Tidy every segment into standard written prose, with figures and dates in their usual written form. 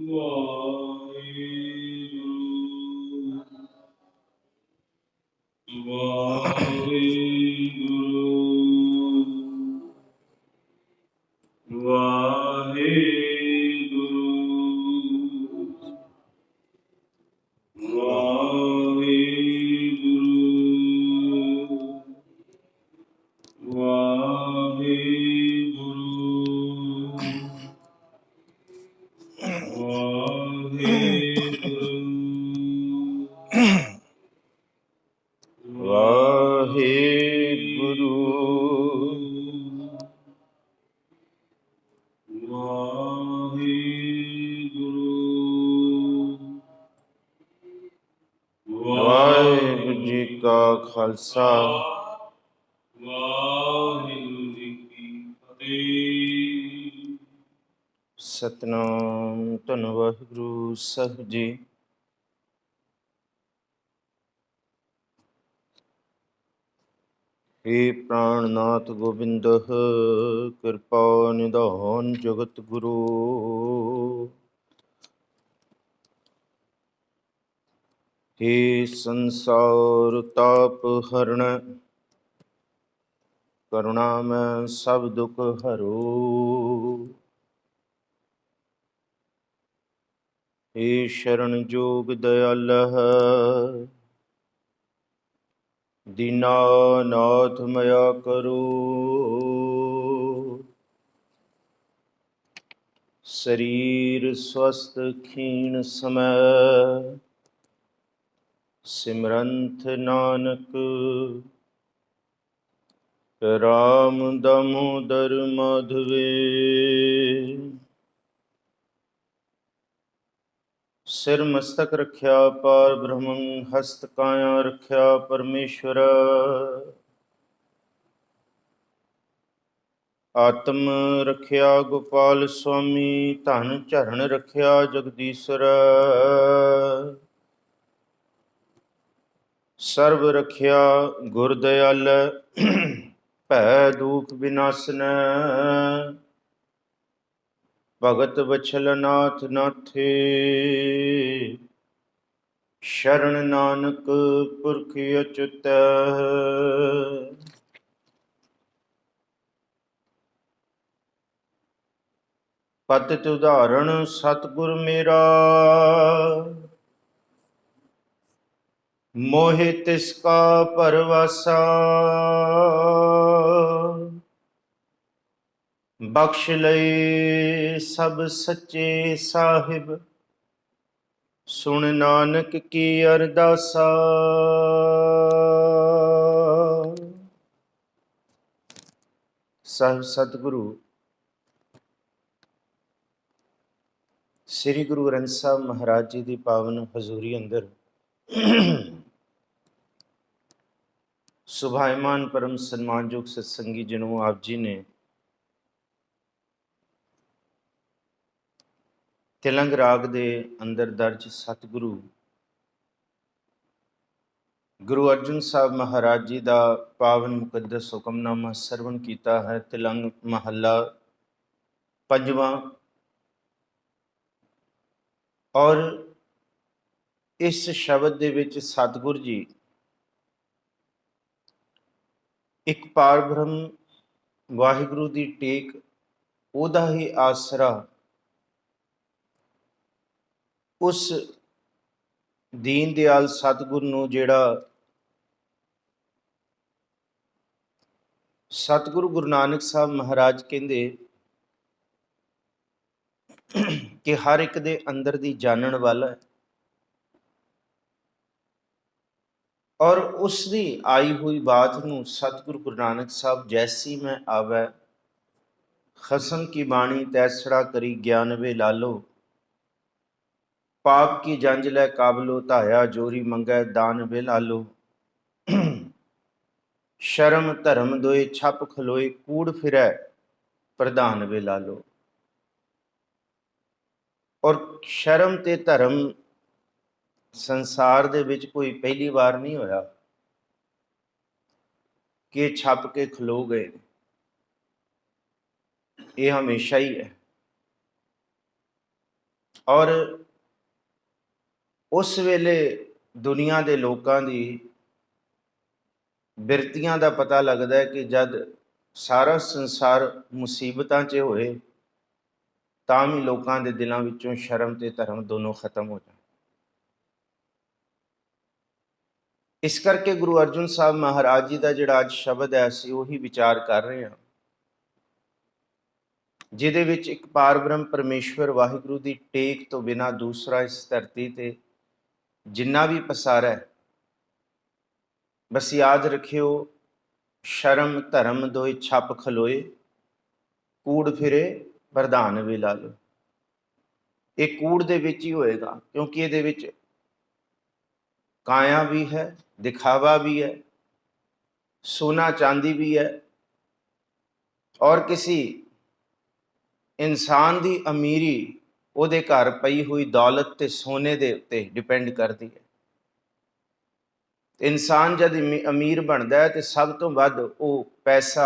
ਵਾਹਿਗੁਰੂ ਜੀ ਕਾ ਖਾਲਸਾ ਵਾਹਿਗੁਰੂ ਜੀ ਕੀ ਫਤਿਹ। ਸਤਨਾਮ ਧੰਨ ਵਾਹਿਗੁਰੂ ਸਾਹਿਬ ਜੀ। हे प्राणनाथ गोविंद कृपा निधान जगत गुरु। हे संसार ताप हरण करुणा में सब दुख हरो। हे शरण जोग दयाल दीनानाथ मया करो। शरीर स्वस्थ क्षीण समय सिमरंथ नानक राम दामोदर माधवे। सिर मस्तक रख्या पार ब्रह्मं हस्त काया रख्या परमेश्वर। आत्म रख्या गोपाल स्वामी धन चरण रख्या जगदीश्वर। सर्व रख्या गुर दयाल भै दुख विनाशन। भगत वत्सल नाथ नाथे शरण नानक पुरख अच्युत। पतित उदाहरण सतगुर मेरा मोहि तिसका परवासा। बख्श लई सब सच्चे साहिब सुन नानक की अरदासा। ਸਾਹਿਬ ਸਤਿਗੁਰੂ ਸ੍ਰੀ ਗੁਰੂ ਗ੍ਰੰਥ ਸਾਹਿਬ ਮਹਾਰਾਜ ਜੀ ਦੀ ਪਾਵਨ ਹਜ਼ੂਰੀ ਅੰਦਰ ਸੁਭਾਇਮਾਨ ਪਰਮ ਸਨਮਾਨਯੋਗ ਸਤਸੰਗੀ ਜਨੋ, ਆਪ ਜੀ ਨੇ ਤਿਲੰਗ ਰਾਗ ਦੇ ਅੰਦਰ ਦਰਜ ਸਤਿਗੁਰੂ ਗੁਰੂ ਅਰਜਨ ਸਾਹਿਬ ਮਹਾਰਾਜ ਜੀ ਦਾ ਪਾਵਨ ਮੁਕੱਦਸ ਹੁਕਮਨਾਮਾ ਸਰਵਣ ਕੀਤਾ ਹੈ। ਤਿਲੰਗ ਮਹੱਲਾ ਪੰਜਵਾਂ। ਔਰ ਇਸ ਸ਼ਬਦ ਦੇ ਵਿੱਚ ਸਤਿਗੁਰ ਜੀ ਇੱਕ ਪਾਰ ਬ੍ਰਹਮ ਵਾਹਿਗੁਰੂ ਦੀ ਟੇਕ, ਉਹਦਾ ਹੀ ਆਸਰਾ, ਉਸ ਦੀਨ ਦਿਆਲ ਸਤਿਗੁਰ ਨੂੰ ਜਿਹੜਾ ਸਤਿਗੁਰੂ ਗੁਰੂ ਨਾਨਕ ਸਾਹਿਬ ਮਹਾਰਾਜ ਕਹਿੰਦੇ ਕਿ ਹਰ ਇੱਕ ਦੇ ਅੰਦਰ ਦੀ ਜਾਣਨ ਵਾਲਾ ਹੈ। ਔਰ ਉਸ ਦੀ ਆਈ ਹੋਈ ਬਾਤ ਨੂੰ ਸਤਿਗੁਰੂ ਗੁਰੂ ਨਾਨਕ ਸਾਹਿਬ ਜੈਸੀ ਮੈਂ ਆਵੈ ਖਸਮ ਕੀ ਬਾਣੀ ਤੈਸੜਾ ਕਰੀ ਗਿਆਨ ਵੇ ਲਾਲੋ। ਪਾਪ ਕੀ ਜੰਜ ਲੈ ਕਾਬਲੋ ਧਾਇਆ ਜੋਰੀ ਮੰਗੈ ਦਾਨ ਵੇ ਲਾਲੋ। ਸ਼ਰਮ ਧਰਮ ਦੋਏ ਛਪ ਖਲੋਏ ਕੂੜ ਫਿਰੈ ਪ੍ਰਧਾਨ ਵੇ ਲਾਲੋ। ਔਰ ਸ਼ਰਮ ਤੇ ਧਰਮ ਸੰਸਾਰ ਦੇ ਵਿੱਚ ਕੋਈ ਪਹਿਲੀ ਵਾਰ ਨਹੀਂ ਹੋਇਆ ਕਿ ਛਪ ਕੇ ਖਲੋ ਗਏ। ਇਹ ਹਮੇਸ਼ਾ ਹੀ ਹੈ। ਔਰ ਉਸ ਵੇਲੇ ਦੁਨੀਆ ਦੇ ਲੋਕਾਂ ਦੀ ਬਿਰਤੀਆਂ ਦਾ ਪਤਾ ਲੱਗਦਾ ਹੈ ਕਿ ਜਦ ਸਾਰਾ ਸੰਸਾਰ ਮੁਸੀਬਤਾਂ 'ਚ ਹੋਏ ਤਾਂ ਵੀ ਲੋਕਾਂ ਦੇ ਦਿਲਾਂ ਵਿੱਚੋਂ ਸ਼ਰਮ ਤੇ ਧਰਮ ਦੋਨੋਂ ਖਤਮ ਹੋ ਜਾਣ। ਇਸ ਕਰਕੇ ਗੁਰੂ ਅਰਜਨ ਸਾਹਿਬ ਮਹਾਰਾਜ ਜੀ ਦਾ ਜਿਹੜਾ ਅੱਜ ਸ਼ਬਦ ਹੈ ਅਸੀਂ ਉਹੀ ਵਿਚਾਰ ਕਰ ਰਹੇ ਹਾਂ, ਜਿਹਦੇ ਵਿੱਚ ਇੱਕ ਪਾਰ ਬ੍ਰਹਮ ਪਰਮੇਸ਼ਵਰ ਵਾਹਿਗੁਰੂ ਦੀ ਟੇਕ ਤੋਂ ਬਿਨਾਂ ਦੂਸਰਾ ਇਸ ਧਰਤੀ ਤੇ ਜਿੰਨਾ ਵੀ ਪਸਾਰਾ ਹੈ, ਬਸ ਯਾਦ ਰੱਖਿਓ ਸ਼ਰਮ ਧਰਮ ਦੋਇ ਛੱਪ ਖਲੋਏ, ਕੂੜ ਫਿਰੇ ਪ੍ਰਧਾਨ ਵੀ ਲਾ ਲਓ। ਇਹ ਕੂੜ ਦੇ ਵਿੱਚ ਹੀ ਹੋਏਗਾ, ਕਿਉਂਕਿ ਇਹਦੇ ਵਿੱਚ ਕਾਇਆ ਵੀ ਹੈ, ਦਿਖਾਵਾ ਵੀ ਹੈ, सोना चांदी भी है, और किसी इंसान की अमीरी ਉਹਦੇ ਘਰ ਪਈ ਹੋਈ ਦੌਲਤ ਤੇ ਸੋਨੇ ਦੇ ਉੱਤੇ ਡਿਪੈਂਡ ਕਰਦੀ ਹੈ। ਇਨਸਾਨ ਜਦ ਅਮੀਰ ਬਣਦਾ ਹੈ ਤੇ ਸਭ ਤੋਂ ਵੱਧ ਉਹ ਪੈਸਾ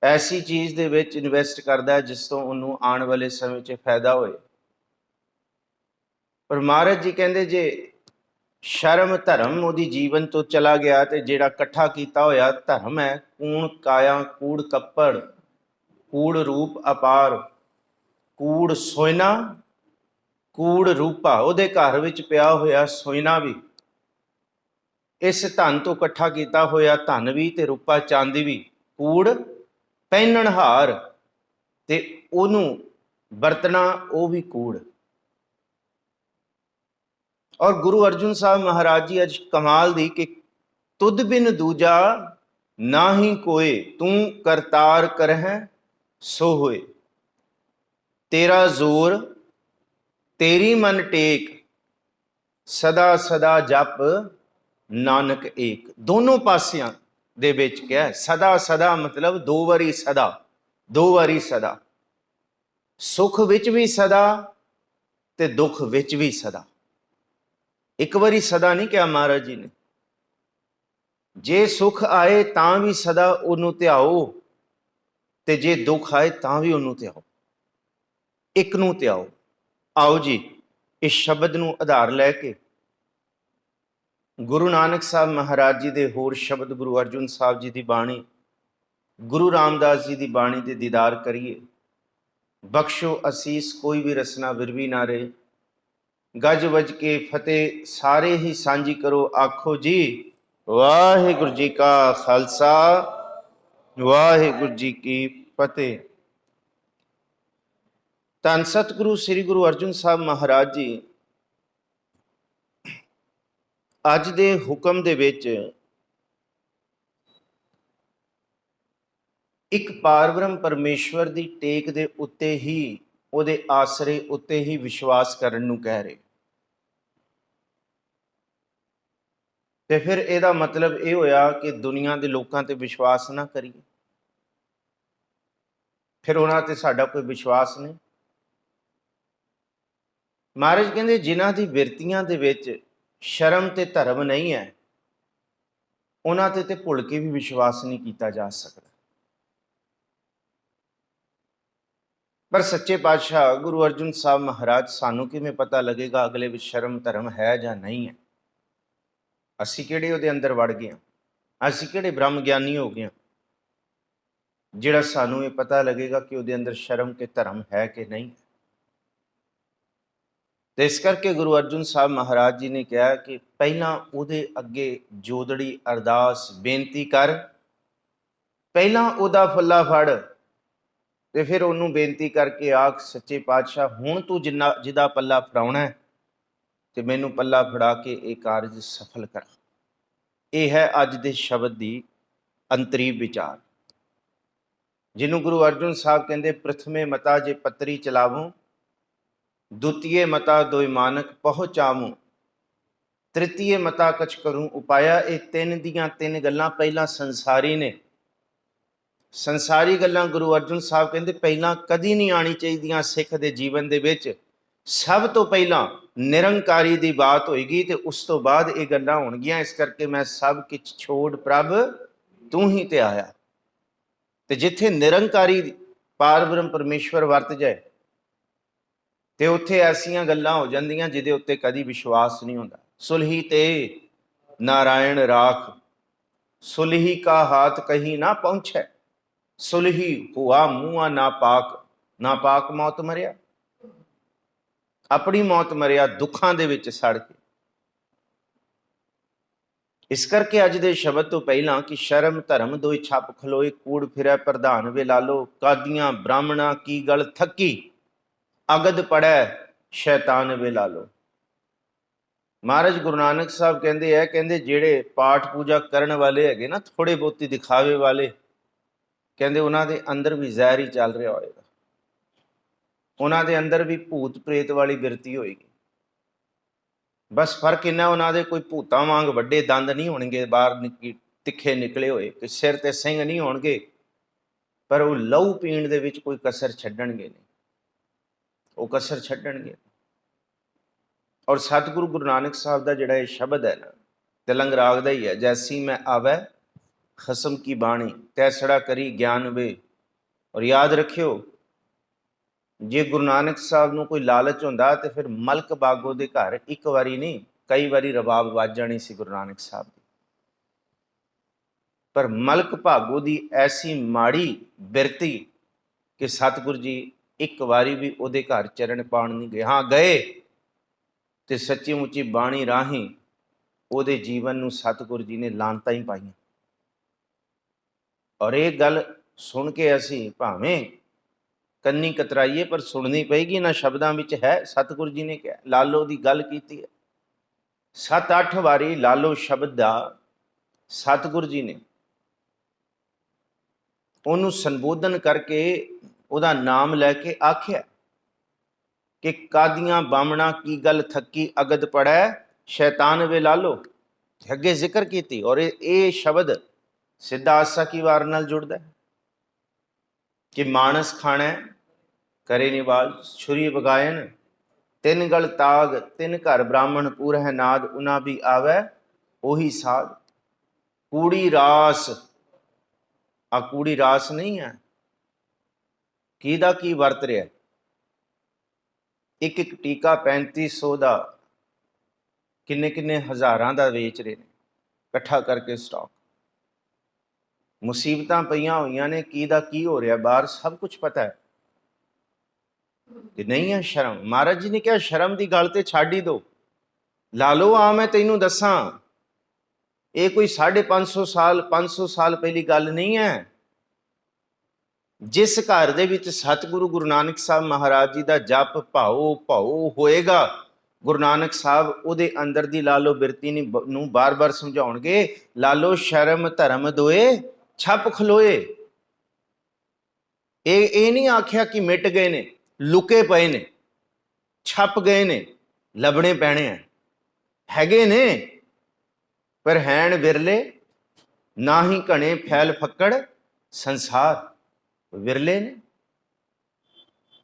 ਐਸੀ ਚੀਜ਼ ਦੇ ਵਿੱਚ ਇਨਵੈਸਟ ਕਰਦਾ ਹੈ ਜਿਸ ਤੋਂ ਉਹਨੂੰ ਆਉਣ ਵਾਲੇ ਸਮੇਂ 'ਚ ਫਾਇਦਾ ਹੋਏ। ਪਰ ਮਹਾਰਾਜ ਜੀ ਕਹਿੰਦੇ ਜੇ ਸ਼ਰਮ ਧਰਮ ਉਹਦੀ ਜੀਵਨ ਤੋਂ ਚਲਾ ਗਿਆ ਤੇ ਜਿਹੜਾ ਇਕੱਠਾ ਕੀਤਾ ਹੋਇਆ ਧਰਮ ਹੈ, ਕੂਣ ਕਾਇਆ ਕੂੜ ਕੱਪੜ ਕੂੜ ਰੂਪ ਅਪਾਰ ਕੂੜ ਸੋਇਨਾ ਕੂੜ ਰੂਪਾ, ਉਹਦੇ ਘਰ ਵਿੱਚ ਪਿਆ ਹੋਇਆ ਸੋਇਨਾ ਵੀ, ਇਸ ਧਨ ਤੋਂ ਇਕੱਠਾ ਕੀਤਾ ਹੋਇਆ ਧਨ ਵੀ ਤੇ ਰੂਪਾ ਚਾਂਦੀ ਵੀ, ਕੂੜ ਪਹਿਨਣਹਾਰ ਤੇ ਉਹਨੂੰ ਵਰਤਣਾ ਉਹ ਵੀ ਕੂੜ। और गुरु अर्जुन साहब महाराज जी अज कमाल दी कि तुद बिन दूजा ना ही कोय, तू करतार करह सो होए, तेरा जोर तेरी मन टेक, सदा सदा जप नानक एक। दोनों पासियां दे विच क्या है, सदा सदा मतलब दो वारी सदा, दो वारी सदा, सुख विच भी सदा ते दुख विच भी सदा। एक बारी सदा नहीं कहा महाराज जी ने, जे सुख आए तां भी सदा उन्हों ध्याओ ते जे दुख आए तां भी उन्हों ध्याओ, एक नूं ध्याओ। आओ जी इस शब्द नूं आधार लैके गुरु नानक साहब महाराज जी दे होर शब्द, गुरु अर्जुन साहब जी दी बाणी, गुरु रामदास जी दी बाणी दे दीदार करिए। बख्शो असीस कोई भी रसना विरवी ना रहे, गज वज के फतेह सारे ही सांझी करो, आखो जी वाहिगुरु जी का खालसा वाहिगुरु जी की फतेह। धन सतगुरु श्री गुरु अर्जुन साहब महाराज जी अज दे हुक्म दे विच एक पार ब्रह्म परमेश्वर दी टेक दे उत्ते ही, ਉਹਦੇ ਆਸਰੇ ਉੱਤੇ ਹੀ ਵਿਸ਼ਵਾਸ ਕਰਨ ਨੂੰ ਕਹਿ ਰਹੇ। ਤੇ ਫਿਰ ਇਹਦਾ ਮਤਲਬ ਇਹ ਹੋਇਆ ਕਿ ਦੁਨੀਆ ਦੇ ਲੋਕਾਂ ਤੇ ਵਿਸ਼ਵਾਸ ਨਾ ਕਰੀਏ, ਫਿਰ ਉਹਨਾਂ ਤੇ ਸਾਡਾ ਕੋਈ ਵਿਸ਼ਵਾਸ ਨਹੀਂ। ਮਹਾਰਾਜ ਕਹਿੰਦੇ ਜਿਨ੍ਹਾਂ ਦੀ ਬਿਰਤੀਆਂ ਦੇ ਵਿੱਚ ਸ਼ਰਮ ਤੇ ਧਰਮ ਨਹੀਂ ਹੈ, ਉਹਨਾਂ ਤੇ ਭੁੱਲ ਕੇ ਵੀ ਵਿਸ਼ਵਾਸ ਨਹੀਂ ਕੀਤਾ ਜਾ ਸਕਦਾ। पर सच्चे पातशाह गुरु अर्जुन साहब महाराज सानू किवें पता लगेगा अगले विच शर्म धर्म है जां नहीं है? असीं किहड़े उहदे अंदर वड़ गए, असीं किहड़े ब्रह्म ज्ञानी हो गए जिहड़ा सानू ये पता लगेगा कि उहदे अंदर शर्म के धर्म है कि नहीं। तो इस करके गुरु अर्जुन साहब महाराज जी ने कहा कि पहला उहदे अगे जोदड़ी अरदास बेनती कर, पहला उहदा फुल्ला फड़ ਤੇ ਫਿਰ ਉਹਨੂੰ ਬੇਨਤੀ ਕਰਕੇ ਆਖ ਸੱਚੇ ਪਾਤਸ਼ਾਹ ਹੁਣ ਤੂੰ ਜਿਹਦਾ ਪੱਲਾ ਫੜਾਉਣਾ ਤੇ ਮੈਨੂੰ ਪੱਲਾ ਫੜਾ ਕੇ ਇਹ ਕਾਰਜ ਸਫਲ ਕਰਾ। ਇਹ ਹੈ ਅੱਜ ਦੇ ਸ਼ਬਦ ਦੀ ਅੰਤਰੀ ਵਿਚਾਰ, ਜਿਹਨੂੰ ਗੁਰੂ ਅਰਜਨ ਸਾਹਿਬ ਕਹਿੰਦੇ ਪ੍ਰਥਮੇ ਮਤਾ ਜੇ ਪੱਤਰੀ ਚਲਾਵੋ, ਦੁਤੀਏ ਮਤਾ ਦੋਇ ਮਾਨਕ ਪਹੁੰਚਾਵੋ, ਤ੍ਰਿਤੀਏ ਮਤਾ ਕਛ ਕਰੂੰ ਉਪਾਇਆ। ਇਹ ਤਿੰਨ ਦੀਆਂ ਤਿੰਨ ਗੱਲਾਂ ਪਹਿਲਾਂ ਸੰਸਾਰੀ ਨੇ। ਸੰਸਾਰੀ ਗੱਲਾਂ ਗੁਰੂ ਅਰਜਨ ਸਾਹਿਬ ਕਹਿੰਦੇ ਪਹਿਲਾਂ ਕਦੀ ਨਹੀਂ ਆਉਣੀ ਚਾਹੀਦੀਆਂ ਸਿੱਖ ਦੇ ਜੀਵਨ ਦੇ ਵਿੱਚ। ਸਭ ਤੋਂ ਪਹਿਲਾਂ ਨਿਰੰਕਾਰੀ ਦੀ ਬਾਤ ਹੋਏਗੀ ਤੇ ਉਸ ਤੋਂ ਬਾਅਦ ਇਹ ਗੱਲਾਂ ਹੋਣਗੀਆਂ। ਇਸ ਕਰਕੇ ਮੈਂ ਸਭ ਕਿਛ ਛੋੜ ਪ੍ਰਭ ਤੂੰ ਹੀ ਤੇ ਆਇਆ। ਤੇ ਜਿੱਥੇ ਨਿਰੰਕਾਰੀ ਪਾਰ ਬ੍ਰਹਮ ਪਰਮੇਸ਼ਵਰ ਵਰਤ ਜਾਏ ਤੇ ਉੱਥੇ ਐਸੀਆਂ ਗੱਲਾਂ ਹੋ ਜਾਂਦੀਆਂ ਜਿਹਦੇ ਉੱਤੇ ਕਦੀ ਵਿਸ਼ਵਾਸ ਨਹੀਂ ਹੁੰਦਾ। ਸੁਲਹੀ ਤੇ ਨਾਰਾਇਣ ਰਾਖ, ਸੁਲਹੀ ਕਾ ਹਾਥ ਕਹੀਂ ਨਾ ਪਹੁੰਚੈ, ਸੁਲਹੀ ਹੁਆ ਮੂੰਹਾਂ ਨਾਪਾਕ। ਨਾਪਾਕ ਮੌਤ ਮਰਿਆ, ਆਪਣੀ ਮੌਤ ਮਰਿਆ ਦੁੱਖਾਂ ਦੇ ਵਿੱਚ ਸੜ ਕੇ। ਇਸ ਕਰਕੇ ਅੱਜ ਦੇ ਸ਼ਬਦ ਤੋਂ ਪਹਿਲਾਂ ਕਿ ਸ਼ਰਮ ਧਰਮ ਦੋਇ ਛੱਪ ਖਲੋਏ, ਕੂੜ ਫਿਰੈ ਪ੍ਰਧਾਨ ਵੇ ਲਾਲੋ, ਕਾਦੀਆਂ ਬ੍ਰਾਹਮਣਾ ਕੀ ਗਲ ਥੱਕੀ, ਅਗਦ ਪੜੈ ਸ਼ੈਤਾਨ ਵੇ ਲਾਲੋ। ਮਹਾਰਾਜ ਗੁਰੂ ਨਾਨਕ ਸਾਹਿਬ ਕਹਿੰਦੇ ਆ, ਕਹਿੰਦੇ ਜਿਹੜੇ ਪਾਠ ਪੂਜਾ ਕਰਨ ਵਾਲੇ ਹੈਗੇ ਨਾ, ਥੋੜੇ ਬਹੁਤੀ ਦਿਖਾਵੇ ਵਾਲੇ, ਕਹਿੰਦੇ ਉਹਨਾਂ ਦੇ ਅੰਦਰ ਵੀ ਜ਼ਹਿਰ ਹੀ ਚੱਲ ਰਿਹਾ ਹੋਏਗਾ, ਉਹਨਾਂ ਦੇ ਅੰਦਰ ਵੀ ਭੂਤ ਪ੍ਰੇਤ ਵਾਲੀ ਬਿਰਤੀ ਹੋਏਗੀ। ਬਸ ਫਰਕ ਇੰਨਾ, ਉਹਨਾਂ ਦੇ ਕੋਈ ਭੂਤਾਂ ਵਾਂਗ ਵੱਡੇ ਦੰਦ ਨਹੀਂ ਹੋਣਗੇ, ਬਾਹਰ ਤਿੱਖੇ ਨਿਕਲੇ ਹੋਏ, ਕੋਈ ਸਿਰ ਤੇ ਸਿੰਘ ਨਹੀਂ ਹੋਣਗੇ, ਪਰ ਉਹ ਲਹੂ ਪੀਣ ਦੇ ਵਿੱਚ ਕੋਈ ਕਸਰ ਛੱਡਣਗੇ ਨਹੀਂ, ਉਹ ਕਸਰ ਛੱਡਣਗੇ। ਔਰ ਸਤਿਗੁਰੂ ਗੁਰੂ ਨਾਨਕ ਸਾਹਿਬ ਦਾ ਜਿਹੜਾ ਇਹ ਸ਼ਬਦ ਹੈ ਨਾ, ਤਿਲੰਗ ਰਾਗ ਦਾ ਹੀ ਹੈ, ਜੈਸੀ ਮੈਂ ਆਵੈ ਖਸਮ ਕੀ ਬਾਣੀ, ਤੈਸੜਾ ਕਰੀ ਗਿਆਨ ਵੇ। ਔਰ ਯਾਦ ਰੱਖਿਓ, ਜੇ ਗੁਰੂ ਨਾਨਕ ਸਾਹਿਬ ਨੂੰ ਕੋਈ ਲਾਲਚ ਹੁੰਦਾ ਤੇ ਫਿਰ ਮਲਕ ਬਾਗੋ ਦੇ ਘਰ ਇੱਕ ਵਾਰੀ ਨਹੀਂ ਕਈ ਵਾਰੀ ਰਬਾਬ ਵੱਜ ਜਾਣੀ ਸੀ ਗੁਰੂ ਨਾਨਕ ਸਾਹਿਬ ਦੀ। ਪਰ ਮਲਕ ਭਾਗੋ ਦੀ ਐਸੀ ਮਾੜੀ ਬਿਰਤੀ ਕਿ ਸਤਿਗੁਰੂ ਜੀ ਇੱਕ ਵਾਰੀ ਵੀ ਉਹਦੇ ਘਰ ਚਰਨ ਪਾਉਣ ਨਹੀਂ ਗਏ। ਹਾਂ ਗਏ ਤੇ ਸੱਚੀ ਮੁੱਚੀ ਬਾਣੀ ਰਾਹੀਂ ਉਹਦੇ ਜੀਵਨ ਨੂੰ ਸਤਿਗੁਰੂ ਜੀ ਨੇ ਲਾਂਤਾਂ ਹੀ ਪਾਈਆਂ। ਔਰ ਇਹ ਗੱਲ ਸੁਣ ਕੇ ਅਸੀਂ ਭਾਵੇਂ ਕੰਨੀ ਕਤਰਾਈਏ, ਪਰ ਸੁਣਨੀ ਪਏਗੀ, ਨਾ ਸ਼ਬਦਾਂ ਵਿੱਚ ਹੈ। ਸਤਿਗੁਰੂ ਜੀ ਨੇ ਕਿਹਾ, ਲਾਲੋ ਦੀ ਗੱਲ ਕੀਤੀ ਹੈ 7-8 ਵਾਰੀ, ਲਾਲੋ ਸ਼ਬਦ ਦਾ ਸਤਿਗੁਰੂ ਜੀ ਨੇ ਉਹਨੂੰ ਸੰਬੋਧਨ ਕਰਕੇ ਉਹਦਾ ਨਾਮ ਲੈ ਕੇ ਆਖਿਆ ਕਿ ਕਾਦੀਆਂ ਬਾਮਣਾ ਕੀ ਗੱਲ ਥੱਕੀ, ਅਗਦ ਪੜੈ ਸ਼ੈਤਾਨ ਵੇ ਲਾਲੋ। ਅੱਗੇ ਜ਼ਿਕਰ ਕੀਤੀ। ਔਰ ਇਹ ਸ਼ਬਦ ਸਿੱਧਾ ਆਸਾ ਕੀ ਵਾਰ ਨਾਲ ਜੁੜਦਾ ਕਿ ਮਾਨਸ ਖਾਣਾ ਕਰੇ ਨਿਵਾਜ, ਛੁਰੀ ਵਗਾਇਨ ਤਿੰਨ ਗਲ ਤਾਗ, ਤਿੰਨ ਘਰ ਬ੍ਰਾਹਮਣ ਪੂਰਹਿ ਨਾਦ, ਉਨਾ ਵੀ ਆਵੈ ਉਹੀ ਸਾਧ। ਕੂੜੀ ਰਾਸ, ਆ ਕੂੜੀ ਰਾਸ ਨਹੀਂ ਹੈ, ਕਿਹਦਾ ਕੀ ਵਰਤ ਰਿਹਾ। ਇੱਕ ਇੱਕ ਟੀਕਾ 3500 ਦਾ, ਕਿੰਨੇ ਹਜ਼ਾਰਾਂ ਦਾ ਵੇਚ ਰਹੇ ਨੇ, ਇਕੱਠਾ ਕਰਕੇ ਸਟਾਕ। ਮੁਸੀਬਤਾਂ ਪਈਆਂ ਹੋਈਆਂ ਨੇ, ਕਿਹਦਾ ਕੀ ਹੋ ਰਿਹਾ ਬਾਹਰ, ਸਭ ਕੁਝ ਪਤਾ ਹੈ ਕਿ ਨਹੀਂ ਹੈ ਸ਼ਰਮ। ਮਹਾਰਾਜ ਜੀ ਨੇ ਕਿਹਾ ਸ਼ਰਮ ਦੀ ਗੱਲ ਤੇ ਛੱਡ ਹੀ ਦੋ। ਲਾ ਲਓ ਆ ਮੈਂ ਤੈਨੂੰ ਦੱਸਾਂ, ਇਹ ਕੋਈ 550 ਸਾਲ ਪਹਿਲੀ ਗੱਲ ਨਹੀਂ ਹੈ। ਜਿਸ ਘਰ ਦੇ ਵਿੱਚ ਸਤਿਗੁਰੂ ਗੁਰੂ ਨਾਨਕ ਸਾਹਿਬ ਮਹਾਰਾਜ ਜੀ ਦਾ ਜਪ ਭਾਉ ਹੋਏਗਾ, ਗੁਰੂ ਨਾਨਕ ਸਾਹਿਬ ਉਹਦੇ ਅੰਦਰ ਦੀ ਲਾਲੋ ਬਿਰਤੀ ਨੂੰ ਬਾਰ-ਬਾਰ ਸਮਝਾਉਣਗੇ। ਲਾਲੋ ਸ਼ਰਮ ਧਰਮ ਦੋਏ ਛੱਪ ਖਲੋਏ। ਇਹ ਨਹੀਂ ਆਖਿਆ ਕਿ ਮਿਟ ਗਏ ਨੇ, ਲੁਕੇ ਪਏ ਨੇ, ਛਪ ਗਏ ਨੇ, ਲੱਭਣੇ ਪੈਣੇ ਆ। ਹੈਗੇ ਨੇ ਪਰ ਹੈਣ ਵਿਰਲੇ, ਨਾ ਹੀ ਘਣੇ ਫੈਲ ਫੱਕੜ ਸੰਸਾਰ, ਵਿਰਲੇ ਨੇ।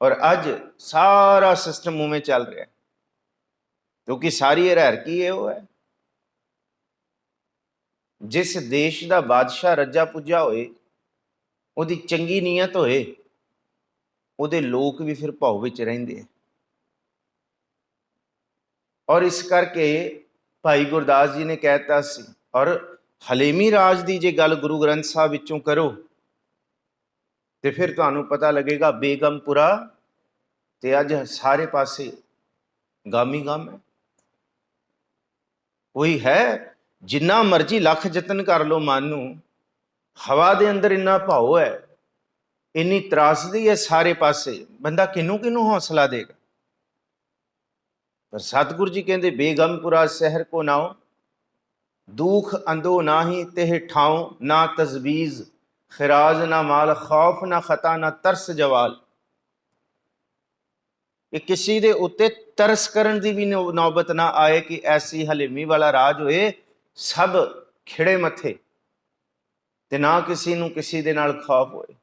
ਔਰ ਅੱਜ ਸਾਰਾ ਸਿਸਟਮ ਉਵੇਂ ਚੱਲ ਰਿਹਾ ਕਿਉਂਕਿ ਸਾਰੀ ਹਾਇਰਾਰਕੀ ਇਹੋ ਹੈ। ਜਿਸ ਦੇਸ਼ ਦਾ ਬਾਦਸ਼ਾਹ ਰੱਜਾ ਪੁੱਜਾ ਹੋਏ, ਉਹਦੀ ਚੰਗੀ ਨੀਅਤ ਹੋਏ, ਉਹਦੇ ਲੋਕ ਵੀ ਫਿਰ ਭਾਉ ਵਿੱਚ ਰਹਿੰਦੇ। ਔਰ ਇਸ ਕਰਕੇ ਭਾਈ ਗੁਰਦਾਸ ਜੀ ਨੇ ਕਹਿਤਾ ਸੀ। ਔਰ ਹਲੇਮੀ ਰਾਜ ਦੀ ਜੇ ਗੱਲ ਗੁਰੂ ਗ੍ਰੰਥ ਸਾਹਿਬ ਵਿੱਚੋਂ ਕਰੋ ਤੇ ਫਿਰ ਤੁਹਾਨੂੰ ਪਤਾ ਲੱਗੇਗਾ ਬੇਗਮਪੁਰਾ ਤੇ ਅੱਜ ਸਾਰੇ ਪਾਸੇ ਗਾਮੀ ਗਮ ਹੈ। ਕੋਈ ਹੈ, ਜਿੰਨਾ ਮਰਜ਼ੀ ਲੱਖ ਯਤਨ ਕਰ ਲਓ ਮਨ ਨੂੰ, ਹਵਾ ਦੇ ਅੰਦਰ ਇੰਨਾ ਭਾਉ ਹੈ, ਇੰਨੀ ਤਰਾਸਦੀ ਹੈ ਸਾਰੇ ਪਾਸੇ, ਬੰਦਾ ਕਿਹਨੂੰ ਹੌਸਲਾ ਦੇਗਾ। ਪਰ ਸਤਿਗੁਰੂ ਜੀ ਕਹਿੰਦੇ ਬੇਗਮਪੁਰਾ ਸ਼ਹਿਰ ਕੋ ਨਾਉ, ਦੁਖ ਅੰਦੋ ਨਾਹੀ ਤਿਹ ਠਾਉ, ਨਾ ਤਜਵੀਜ਼ ਖਿਰਾਜ ਨਾ ਮਾਲ, ਖੌਫ ਨਾ ਖਤਾ ਨਾ ਤਰਸ ਜਵਾਲ। ਕਿ ਕਿਸੇ ਦੇ ਉੱਤੇ ਤਰਸ ਕਰਨ ਦੀ ਵੀ ਨੌਬਤ ਨਾ ਆਏ ਕਿ ਐਸੀ ਹਲੇਮੀ ਵਾਲਾ ਰਾਜ ਹੋਏ, ਸਭ ਖਿੜੇ ਮੱਥੇ, ਤੇ ਨਾ ਕਿਸੇ ਨੂੰ ਕਿਸੇ ਦੇ ਨਾਲ ਖੌਫ ਹੋਏ।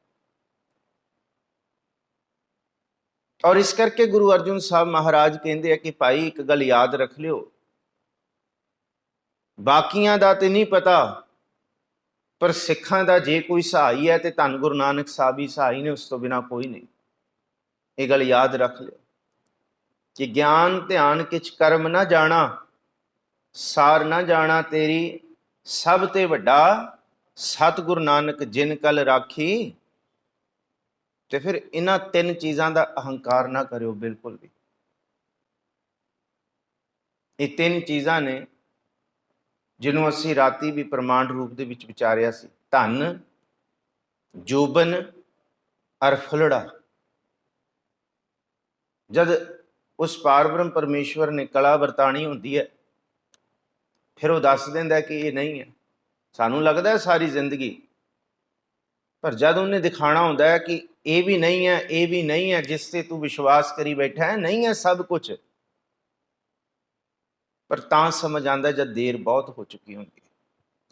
ਔਰ ਇਸ ਕਰਕੇ ਗੁਰੂ ਅਰਜਨ ਸਾਹਿਬ ਮਹਾਰਾਜ ਕਹਿੰਦੇ ਆ ਕਿ ਭਾਈ ਇੱਕ ਗੱਲ ਯਾਦ ਰੱਖ ਲਿਓ, ਬਾਕੀਆਂ ਦਾ ਤੇ ਨਹੀਂ ਪਤਾ, ਪਰ ਸਿੱਖਾਂ ਦਾ ਜੇ ਕੋਈ ਸਹਾਈ ਹੈ ਤੇ ਧੰਨ ਗੁਰੂ ਨਾਨਕ ਸਾਹਿਬ ਹੀ ਸਹਾਈ ਨੇ, ਉਸ ਤੋਂ ਬਿਨਾਂ ਕੋਈ ਨਹੀਂ। ਇਹ ਗੱਲ ਯਾਦ ਰੱਖ ਲਿਓ। कि ज्ञान ध्यान किछ कर्म ना जाना, सार ना जाना तेरी सब ते वड्डा, सतगुरु नानक जिन कल राखी। ते फिर इन्हां तीन चीज़ां दा अहंकार ना करियो बिल्कुल भी। ये तीन चीज़ां ने जिन्हों असी राती भी प्रमाण रूप दे विच विचारिया सी, धन, जोबन और फुलड़ा। जद उस पार ब्रह्म परमेश्वर ने कला वरतानी होंदी है, फिर वो दस दिंदा कि ये नहीं है। सानू लगता है सारी जिंदगी, पर जब उन्हें दिखाना होंदा है कि ये भी नहीं है, ये भी नहीं है, जिससे तू विश्वास करी बैठा है नहीं है सब कुछ, पर तां समझ आंदा जब देर बहुत हो चुकी होंगी।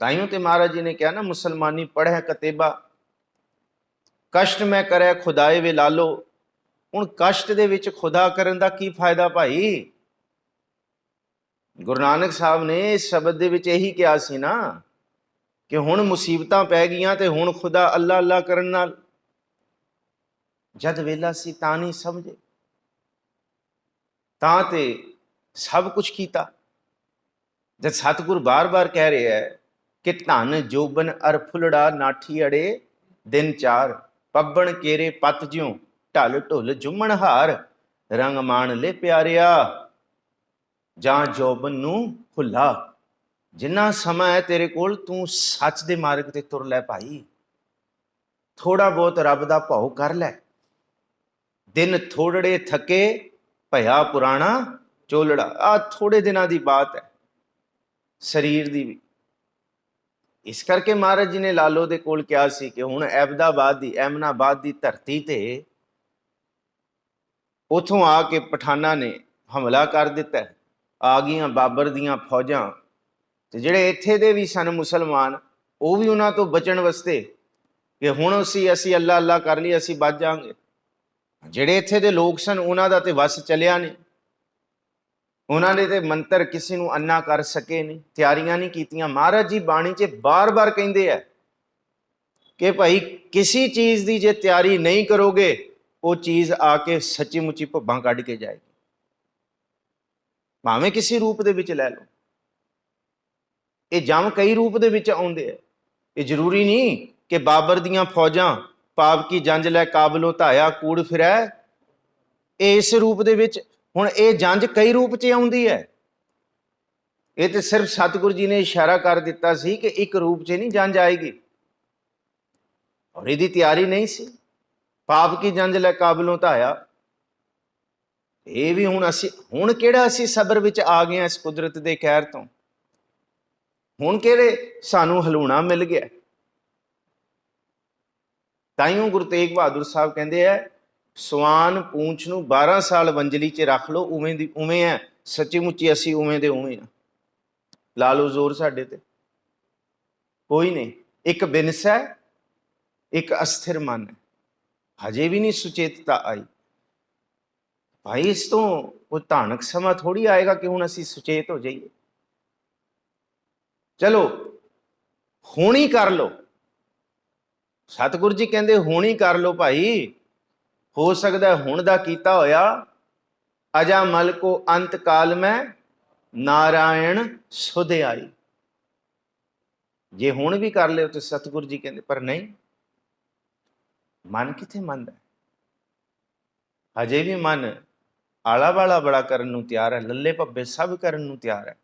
ताइयों ते महाराज जी ने कहा ना, मुसलमानी पढ़े कतेबा, कष्ट मैं करे खुदाए वे लालो। हुण कष्ट दे विच खुदा करन दा की फायदा भाई? गुरु नानक साहब ने इस शब्द दे विच यही कहा सी ना कि हुण मुसीबतां पै गईयां ते हुण खुदा अल्लाह अल्लाह करन नाल जद वेला सी तां नहीं समझे, तां ते सब कुछ कीता। जब सतगुरु बार बार कह रहे है कि धन जोबन अर फुलड़ा नाठी अड़े दिन चार, पब्बन केरे पत ज्यों ढल ढुल जुमन हार, रंग मान ले प्यारिया जां जोबन नू भुला। जिन्ना समा है तेरे कोल, तू सच दे मार्ग ते तुर लै भाई। थोड़ा बहुत रब दा भाव कर लै। दिन थोड़े थके भया पुराना चोलड़ा। आ थोड़े दिनां दी बात है शरीर दी भी। इस करके महाराज जी ने लालो दे कोल कहा सी कि हुण ऐबदाबाद दी, ऐमनाबाद दी धरती ते उथों आके पठाना ने हमला कर दिता है। आ गईयां बाबर दियां फौजां, ते जिहड़े इत्थे दे भी सन मुसलमान, वो भी उन्हां तो बचण वास्ते कि हुण असी अल्लाह अल्लाह कर ਲਈ असी बच जांगे। ਜਿਹੜੇ ਇੱਥੇ ਦੇ ਲੋਕ ਸਨ ਉਹਨਾਂ ਦਾ ਤੇ ਵਸ ਚੱਲਿਆ ਨਹੀਂ, ਉਹਨਾਂ ਨੇ ਤੇ ਮੰਤਰ ਕਿਸੇ ਨੂੰ ਅੰਨਾ ਕਰ ਸਕੇ ਨਹੀਂ, ਤਿਆਰੀਆਂ ਨਹੀਂ ਕੀਤੀਆਂ। ਮਹਾਰਾਜ ਜੀ ਬਾਣੀ 'ਚ ਬਾਰ-ਬਾਰ ਕਹਿੰਦੇ ਆ ਕਿ ਭਾਈ ਕਿਸੇ ਚੀਜ਼ ਦੀ ਜੇ ਤਿਆਰੀ ਨਹੀਂ ਕਰੋਗੇ, ਉਹ ਚੀਜ਼ ਆ ਕੇ ਸੱਚੀ ਮੁੱਚੀ ਭੱਬਾਂ ਕੱਢ ਕੇ ਜਾਏਗੀ, ਭਾਵੇਂ ਕਿਸੇ ਰੂਪ ਦੇ ਵਿੱਚ ਲੈ ਲਓ। ਇਹ ਜੰਮ ਕਈ ਰੂਪ ਦੇ ਵਿੱਚ ਆਉਂਦੇ ਆ। ਇਹ ਜ਼ਰੂਰੀ ਨਹੀਂ ਕਿ ਬਾਬਰ ਦੀਆਂ ਫੌਜਾਂ पाप की जंज लै काबलों धाया कूड़ फिरै, इस रूप दे विच हुण ये जंज कई रूप च आउंदी है। ये तो सिर्फ सतगुरु जी ने इशारा कर दिता सी कि एक रूप च नहीं जंज आएगी, और इसकी तैयारी नहीं सी। पाप की जंज लै काबलों धाया, ये भी हुण असी हुण किहड़ा असी सबर विच आ गए इस कुदरत दे कहर तो, हुण किहड़े सानू हलूणा मिल गया। ताइयों गुरु तेग बहादुर साहब कहते हैं, सवान पूंछ नूं 12 साल वंजली च रख लो, उवें दी उवें है, सच्ची मुच्ची असी उवें दे उवें आ। ला लो जोर साडे ते कोई नहीं। एक बिनस है, एक अस्थिर मन है, हजे भी नहीं सुचेतता आई। भाई इस तो कोई धानक समा थोड़ी आएगा कि हुण असी सुचेत हो जाइए। चलो हुण ही कर लो। सतगुरु जी कहते हुण ही कर लो भाई, हो सकता है हुण दा कीता होया अजा मल को अंत काल में नारायण सुध आई। जे हुण भी कर ले तो सतगुरु जी कहते पर नहीं, मन किथे मनदा, हजे भी मन आला वाला बड़ा करन नूं तैयार है, लल्ले भब्बे सब करन नूं तैयार है,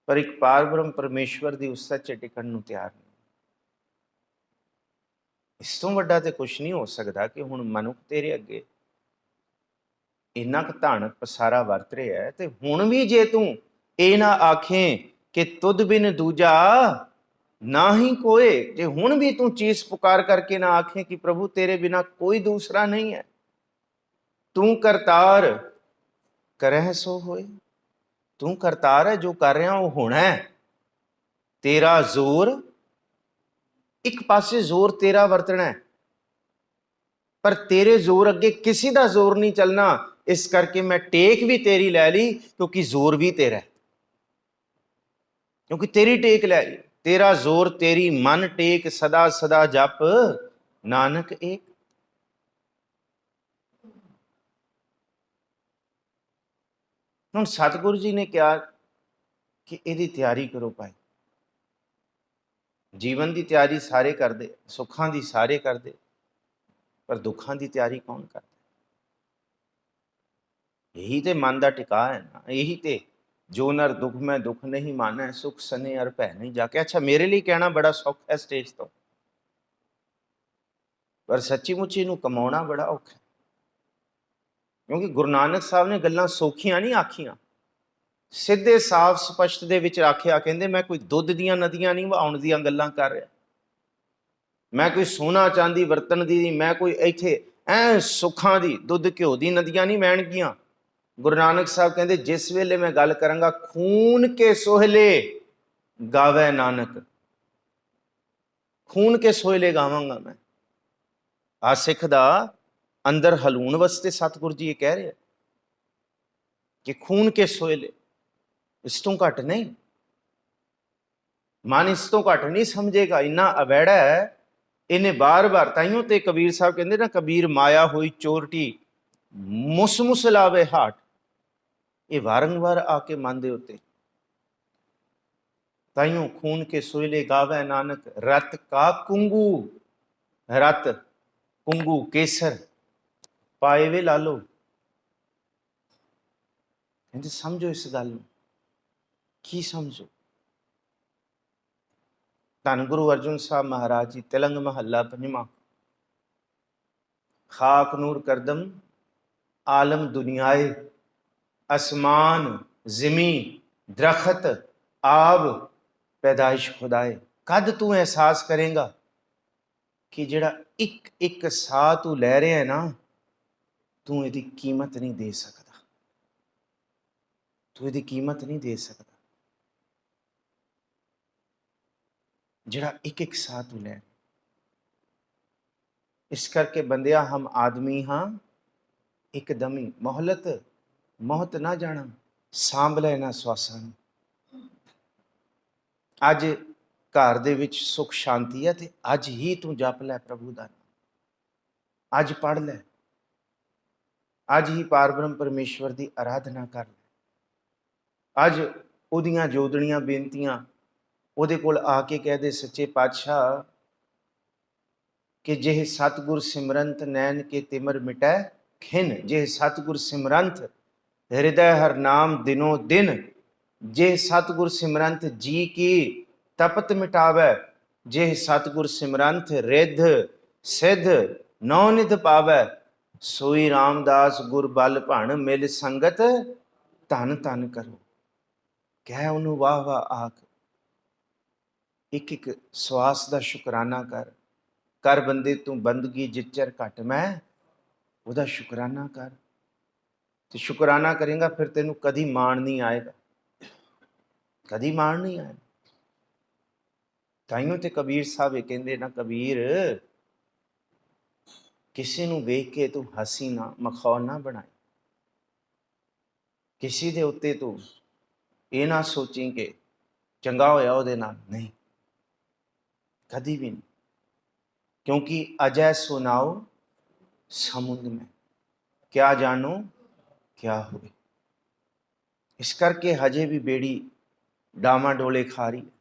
पर एक पार ब्रह्म परमेश्वर दी उस सच्चे टिकण नूं तैयार नहीं। इस तो वड्डा तो कुछ नहीं हो सकता कि हुण मनुख तेरे अगे इन्ना क धानक पसारा वरत रहा है, तो हुण भी जे तू ये ना आखें कि तुद बिन दूजा ना ही कोई, जे हुण भी तू चीज पुकार करके ना आखें कि प्रभु तेरे बिना कोई दूसरा नहीं है, तू करतार करह सो होए। तू करतार है, जो कर रहा वो होना है। तेरा जोर एक पासे जोर तेरा वरतना है, पर तेरे जोर अगे किसी का जोर नहीं चलना। इस करके मैं टेक भी तेरी लै ली, क्योंकि जोर भी तेरा है, क्योंकि तेरी टेक लै ली। तेरा जोर तेरी मन टेक सदा सदा जप नानक एक। ਹੁਣ ਸਤਿਗੁਰੂ ਜੀ ਨੇ ਕਿਹਾ ਕਿ ਇਹਦੀ ਤਿਆਰੀ ਕਰੋ ਭਾਈ। ਜੀਵਨ ਦੀ ਤਿਆਰੀ ਸਾਰੇ ਕਰਦੇ, ਸੁੱਖਾਂ ਦੀ ਸਾਰੇ ਕਰਦੇ, ਪਰ ਦੁੱਖਾਂ ਦੀ ਤਿਆਰੀ ਕੌਣ ਕਰਦਾ? यही ते मन का टिका है ना, यही ते जो नर दुख में दुख नहीं माना है, सुख सने अर भै नहीं जाके। अच्छा, मेरे लिए कहना बड़ा सौखा है स्टेज तो, पर सच्ची मुच्ची नूं कमाउणा बड़ा औखा है। क्योंकि गुरु नानक साहब ने गल्लां सौखियां नहीं आखियां, सिद्धे साफ स्पष्ट दे विच आखिया। कहंदे मैं कोई दुध दीयां नदियां नहीं वहाउण दीयां गल्लां कर रहा, मैं कोई सोना चांदी वरतन दी, मैं कोई इत्थे ऐ सुखां दी दुध घ्यो दी नदियां नहीं बहणगियां। गुरु नानक साहब कहते जिस वेले मैं गल करांगा, खून के सोहले गावे नानक, खून के सोहले गावांगा मैं। आ सिख दा अंदर हलूण वास्ते सतगुरु जी ये कह रहे कि खून के सोहले, इस तो घट नहीं। मन इस तो घट नहीं समझेगा, इन्ना अवैड़ा है। इन्हें बार बार ताइयों ते कबीर साहब कहते ना, कबीर माया हुई चोरटी मुस मुस लावे हाट। ये वारंवार आके मन दे उत्ते। ताइयों खून के सोहले गावे नानक, रत का कुंगू, रत कुंगू केसर पाए वे लालो। कहते समझो इस गल नूं, की समझो। धन गुरु अर्जुन साहब महाराज जी, तिलंग महला पंजवां। खाक नूर करदम आलम दुनियाए, आसमान जिमी दरखत आब पैदाइश खुदाए। कद तू एहसास करेगा कि जिहड़ा एक एक साह तू लै रहा है ना, तू इहदी कीमत नहीं दे सकता, तू इहदी कीमत नहीं दे सकता। जिहड़ा एक एक साह तू लै, इस करके बंदिया हम आदमी हाँ एकदम ही, मोहलत मोहत ना जाना, सांभ लै इन्हां स्वासां नूं। अज घर दे विच सुख शांति है, तो अज ही तू जप लै प्रभु दा नाम, अज पढ़ लै, अज ही पारब्रह्म परमेश्वर की आराधना कर लै। अज उहदियां जोदड़ियां बेनतियां उहदे कोल आके कह दे, सच्चे पातशाह कि जेह सतगुर सिमरंत नैन के तिमर मिटै खिन, जेह सतगुर सिमरंत हृदय हर नाम दिनों दिन, जे सतगुर सिमरंत जी की तपत मिटावै, जे सतगुर सिमरंत रिध सिद्ध नौ निध पावै, सोई रामदास गुर बल भण मिल संगत धन धन करो। कह उन्होंने वाह वाह आख, एक एक सवास का शुकराना कर बंदे तू बंदगी जिचर घट मैं, ਉਹਦਾ शुकराना कर। तो शुकराना करेगा फिर तेनू कभी माण नहीं आएगा, कभी माण नहीं आएगा। ताइयों ते कबीर साहब ये कहते ना, कबीर किसी नू वेख के तू हसी ना मखौल ना बनाए, किसी दे उत्ते तू ये ना सोची कि चंगा होया उहदे नाल, नहीं, कभी भी नहीं। क्योंकि अजय सुनाओ समुद्र में, क्या जानो क्या हुए। इस करके हजे भी बेड़ी डामा डोले खा रही है।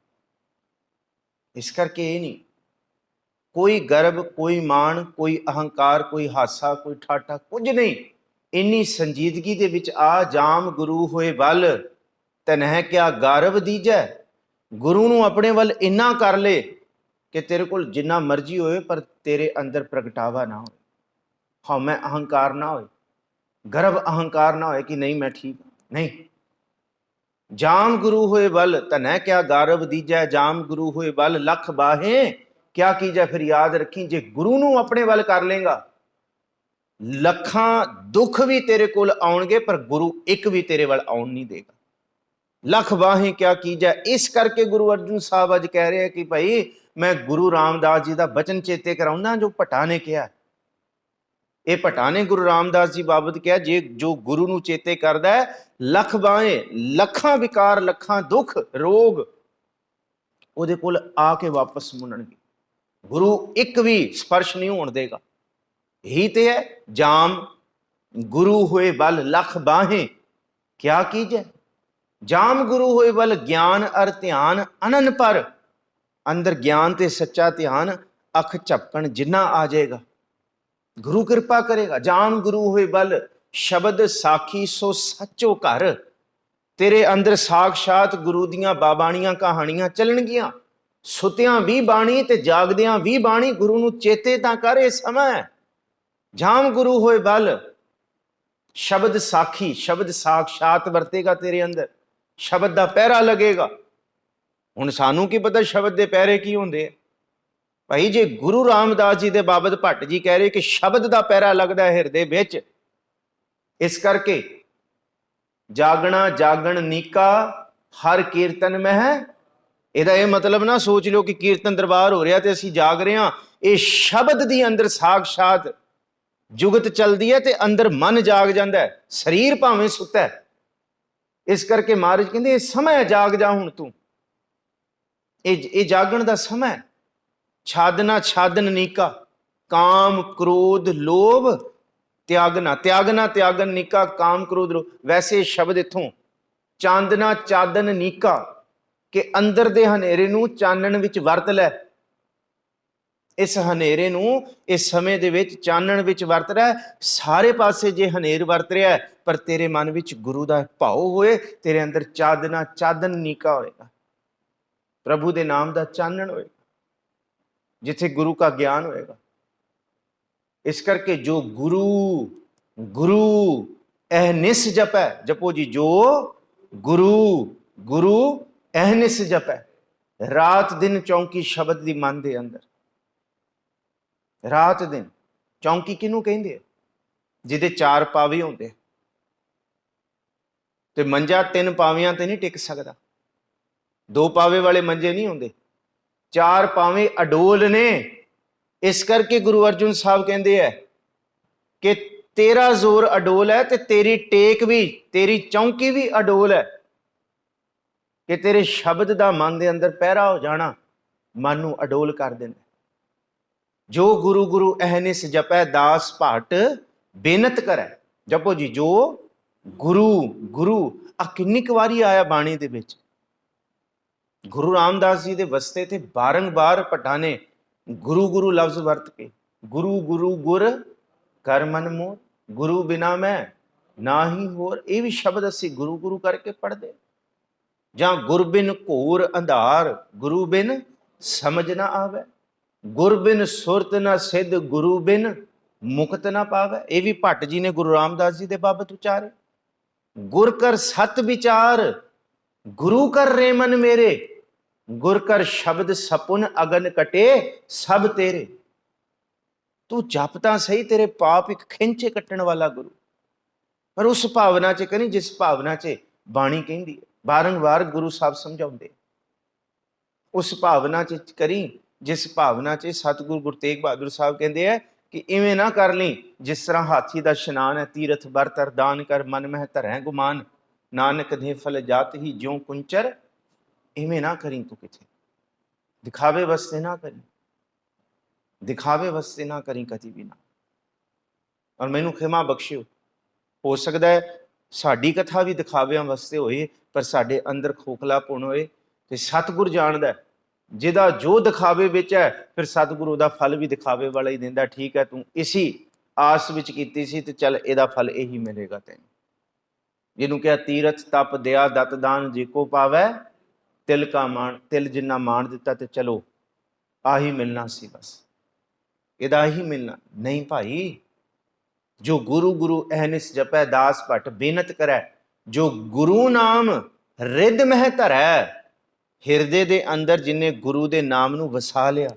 इस करके ये नहीं कोई गर्व, कोई मान, कोई अहंकार, कोई हासा, कोई ठाठा, कुछ नहीं। इन्नी संजीदगी दे विच आ जाम गुरु होए बल, तनह क्या गारव दीजै। गुरु नूं अपने वल इन्ना कर ले कि तेरे कोल जिन्ना मर्जी होए, पर तेरे अंदर प्रगटावा ना हो, हाँ मैं अहंकार ना हो, गर्व अहंकार ना हो कि नहीं मैं ठीक नहीं। जाम गुरु होए बल तनह क्या गारव दीजै, जाम गुरु होए बल लख बाहें क्या कीजै। फिर याद रखी, जे गुरु नूं अपने वल कर लेगा, लखां दुख भी तेरे कोल आउणगे, पर गुरु एक भी तेरे वल आउण नहीं देगा। लख बाहें क्या कीजै। इस करके गुरु अर्जुन साहब अज कह रहे हैं कि भाई मैं गुरु रामदास जी का बचन चेते कराउंदा, जो भट्टा ने कहा। ये भट्टा ने गुरु रामदास जी बाबत कहा, जे जो गुरु नूं चेते करदा है, लख बाहें लखां विकार, लखां दुख रोग उहदे कोल आके वापस मुड़नगे, गुरु एक भी स्पर्श नहीं होण देगा। यही तो है जाम गुरु होए बल लख बाहें, क्या कीजै। जाम गुरु होए बल ज्ञान अर ध्यान अनन पर। अंदर ज्ञान ते सच्चा ध्यान अख झपकन जिन्ना आ जाएगा, गुरु कृपा करेगा। जाम गुरु होए बल शब्द साखी सो सचो घर। तेरे अंदर साक्षात गुरु दियां बाबाणियां कहानियां चलणगियां। सुतियां भी बाणी ते जागदियां भी बाणी। गुरु नूं चेते तां कर, इह समां है। जाम गुरु होए बल शब्द साखी, शब्द साक्षात वरतेगा तेरे अंदर, शब्द दा पहरा लगेगा। हुण सानू की पता शब्द दे पहरे की हुंदे आ। भाई जे गुरु रामदास जी दे बाबत भट्ट जी कह रहे कि शब्द दा पहरा लगदा है हिरदे विच, इस करके जागना जागण नीका हर कीर्तन में है। ਇਹਦਾ ਇਹ ਮਤਲਬ ਨਾ ਸੋਚ ਲਿਓ ਕਿ ਕੀਰਤਨ ਦਰਬਾਰ ਹੋ ਰਿਹਾ ਤੇ ਅਸੀਂ ਜਾਗ ਰਹੇ ਹਾਂ। ਇਹ ਸ਼ਬਦ ਦੀ ਅੰਦਰ ਸਾਖਸ਼ਾਤ ਜੁਗਤ ਚਲਦੀ ਹੈ ਤੇ ਅੰਦਰ ਮਨ ਜਾਗ ਜਾਂਦਾ ਹੈ, ਸਰੀਰ ਭਾਵੇਂ ਸੁੱਤਾ ਹੈ। ਇਸ ਕਰਕੇ ਮਹਾਰਾਜ ਕਹਿੰਦੇ ਇਹ ਸਮਾਂ ਹੈ, ਜਾਗ ਜਾ ਹੁਣ ਤੂੰ। ਇਹ ਜਾਗਣ ਦਾ ਸਮਾਂ ਹੈ। ਛਾਦਨਾ ਛਾਦਨ ਨੀਕਾ, ਕਾਮ ਕ੍ਰੋਧ ਲੋਭ त्यागना, त्यागना त्यागन नीका, काम क्रोध लोभ। वैसे शब्द इथों चांदना चादन नीका कि अंदर दे हनेरे नूं चानण विच वरत लै। इस हनेरे नूं इस समय दे विच चानण विच वरत रहा। सारे पासे जे हनेर वरत रहा है पर तेरे मन विच गुरु दा भाव होए, तेरे अंदर चादना चादन नीका होएगा, प्रभु दे नाम दा चानण होएगा, जिथे गुरु का ज्ञान होएगा। इस करके जो गुरु गुरु अहनिस जपै, जपो जी, जो गुरु गुरु अहनिस जपै, रात दिन चौंकी शब्द दी मन दे अंदर। रात दिन चौंकी किनू कहिंदे आ? जिहदे चार पावे हुंदे ते मंजा तीन पावियां ते नहीं टिक सकदा। दो पावे वाले मंजे नहीं हुंदे, चार पावे अडोल ने। इस करके गुरु अर्जुन साहब कहते हैं कि तेरा जोर अडोल है ते तेरी टेक भी, तेरी चौंकी भी अडोल है कि तेरे शब्द दा मन दे अंदर पहरा हो जाना मन नूं अडोल कर देना। जो गुरु गुरु अहनिस जपै दास भाट बेनत करे। जपो जी, जो गुरु गुरु। आ किन्नी क वारी आया बाणी दे विच। गुरु रामदास जी दे वस्ते ते बारंबार भट्टां ने गुरु गुरु लफ्ज वरत के, गुरु गुरु गुर कर मन मोर, गुरु बिना मैं ना ही होर। ये भी शब्द असी गुरु गुरु करके पढ़ते। जां गुर बिन घोर अंधार, गुरु बिन समझ ना आवे, गुर बिन सुरत ना सिद्ध, गुरु बिन मुक्त ना पावे। ये भी भट्ट जी ने गुरु रामदास जी दे बाबत उचारे। गुर कर सत विचार, गुरु कर रे मन मेरे, गुर कर शब्द सपुन अगन कटे सब तेरे। तू जपता सही, तेरे पाप एक खिंचे कट्टण वाला गुरु, पर उस भावना च करी जिस भावना च बाणी कहती है। बारंबार गुरु साहब समझाते, उस भावना च करी जिस भावना च सतगुरु गुरु तेग बहादुर साहब कहते हैं कि इवें ना कर ली जिस तरह हाथी का शनान है, तीरथ बरत अरदान कर मन मह धरै गुमान, नानक दे फल जात ही ज्यों कुंचर। इवें ना करी, तू किथे दिखावे वास्ते ना करी, दिखावे वास्ते ना करी कभी भी ना। और मैनू खिमा बख्शियो, हो सकता है साडी कथा भी दिखावियां वास्ते होए पर साडे अंदर खोखलापन होए ते सतगुर जानदा जिहदा जो दिखावे विच है, फिर सतगुरु दा फल भी दिखावे वाला ही दिंदा। ठीक है, तू इसी आस विच कीती सी ते चल इहदा फल यही मिलेगा तैनूं। जिन्हों क्या तीरथ तप दया दत दान जेको पावै तिल का मान, तिल जिन्ना मान दिता ते चलो आही मिलना सी, बस इहदा ही मिलना। नहीं भाई, जो गुरु गुरु अहनिस जपै दास भट बेनत करै, जो गुरु नाम रिद मह धरै। हिरदे दे अंदर जिन्हें गुरु दे नाम नूं वसा लिया,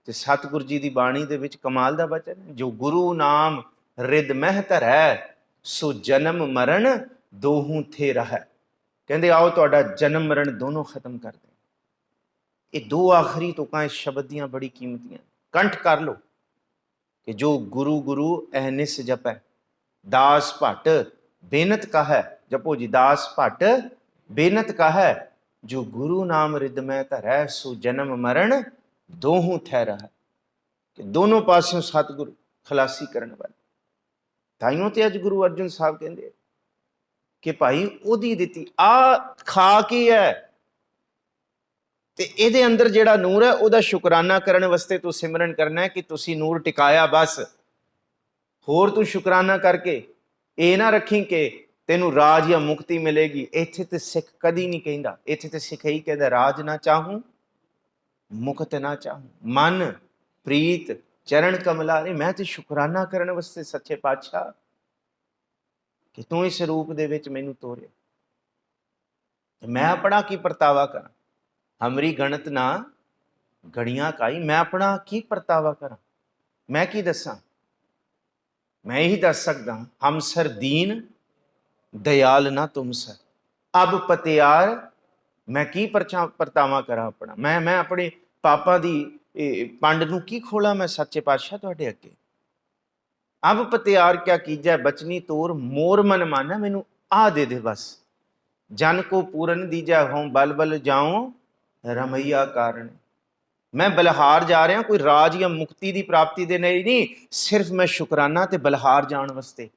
ते सतगुर जी दी बाणी दे विच कमाल दा वचन है, जो गुरु नाम रिद मह धरै सो जन्म मरण दोहूं थे रहै। कहंदे आओ तुहाडा जन्म मरण दोनों खत्म कर दे। ये दो आखिरी तुकां इस शब्द दियां बड़ी कीमतियां, कंठ कर लो कि जो गुरु गुरु अहनिस जपै दास भट बेनत का है। जपो जी, दास भट बेनत का है, जो गुरु नाम रिद में धरै सो जन्म मरण दोहूं ठहरा है। कि दोनों पासों सतगुरु खलासी करने वाले। ताइयों ते अज गुरु अर्जुन साहब कहते ਕਿ ਭਾਈ ਉਹਦੀ ਦਿੱਤੀ ਆ ਖਾ ਕੀ ਹੈ, ਤੇ ਇਹਦੇ ਅੰਦਰ ਜਿਹੜਾ ਨੂਰ ਹੈ ਉਹਦਾ ਸ਼ੁਕਰਾਨਾ ਕਰਨ ਵਾਸਤੇ ਤੂੰ ਸਿਮਰਨ ਕਰਨਾ ਹੈ ਕਿ ਤੁਸੀਂ ਨੂਰ ਟਿਕਾਇਆ, ਬਸ ਹੋਰ ਤੂੰ ਸ਼ੁਕਰਾਨਾ ਕਰਕੇ ਇਹ ਨਾ ਰੱਖੀ ਕਿ ਤੈਨੂੰ ਰਾਜ ਜਾਂ ਮੁਕਤੀ ਮਿਲੇਗੀ। ਇੱਥੇ ਤੇ ਸਿੱਖ ਕਦੀ ਨਹੀਂ ਕਹਿੰਦਾ, ਇੱਥੇ ਤੇ ਸਿੱਖ ਇਹੀ ਕਹਿੰਦਾ ਰਾਜ ਨਾ ਚਾਹੂੰ ਮੁਕਤ ਨਾ ਚਾਹੂੰ, ਮਨ ਪ੍ਰੀਤ ਚਰਨ ਕਮਲਾਰੇ। ਮੈਂ ਤੇ ਸ਼ੁਕਰਾਨਾ ਕਰਨ ਵਾਸਤੇ ਸੱਚੇ ਪਾਤਸ਼ਾਹ ਕਿ ਤੂੰ ਇਸ ਰੂਪ ਦੇ ਵਿੱਚ ਮੈਨੂੰ ਤੋਰਿਆ, ਮੈਂ ਆਪਣਾ ਕੀ ਪਰਤਾਵਾ ਕਰਾਂ, ਹਮਰੀ ਗਣਤ ਨਾ ਘੜੀਆਂ ਕਾਈ, ਮੈਂ ਆਪਣਾ ਕੀ ਪਰਤਾਵਾ ਕਰਾਂ, ਮੈਂ ਕੀ ਦੱਸਾਂ। ਮੈਂ ਇਹੀ ਦੱਸ ਸਕਦਾ ਹਮ ਸਰ ਦੀਨ ਦਇਆਲ ਨਾ ਤੁਮ ਸਰ, ਅਬ ਪਤਿਆਰ ਮੈਂ ਕੀ ਪਰਤਾਵਾ ਕਰਾਂ ਆਪਣਾ, ਮੈਂ ਆਪਣੇ ਪਾਪਾਂ ਦੀ ਪੰਡ ਨੂੰ ਕੀ ਖੋਲਾਂ ਮੈਂ ਸੱਚੇ ਪਾਤਸ਼ਾਹ ਤੁਹਾਡੇ ਅੱਗੇ। ਅਬ ਪਤਿਆਰ ਕਿਆ ਕੀਜੈ ਬਚਨੀ ਤੋਰ, ਮੋਰ ਮਨ ਮਾਨਾ, ਮੈਨੂੰ ਆ ਦੇ ਦੇ ਬਸ। ਜਨ ਕੋ ਪੂਰਨ ਦੀਜੈ ਹੋਂ ਬਲ ਬਲ ਜਾਉ ਰਮਈਆ ਕਾਰਨ। ਮੈਂ ਬਲਹਾਰ ਜਾ ਰਿਹਾ, ਕੋਈ ਰਾਜ ਜਾਂ ਮੁਕਤੀ ਦੀ ਪ੍ਰਾਪਤੀ ਦੇ ਲਈ ਨਹੀਂ, ਸਿਰਫ ਮੈਂ ਸ਼ੁਕਰਾਨਾ ਤੇ ਬਲਹਾਰ ਜਾਣ ਵਾਸਤੇ।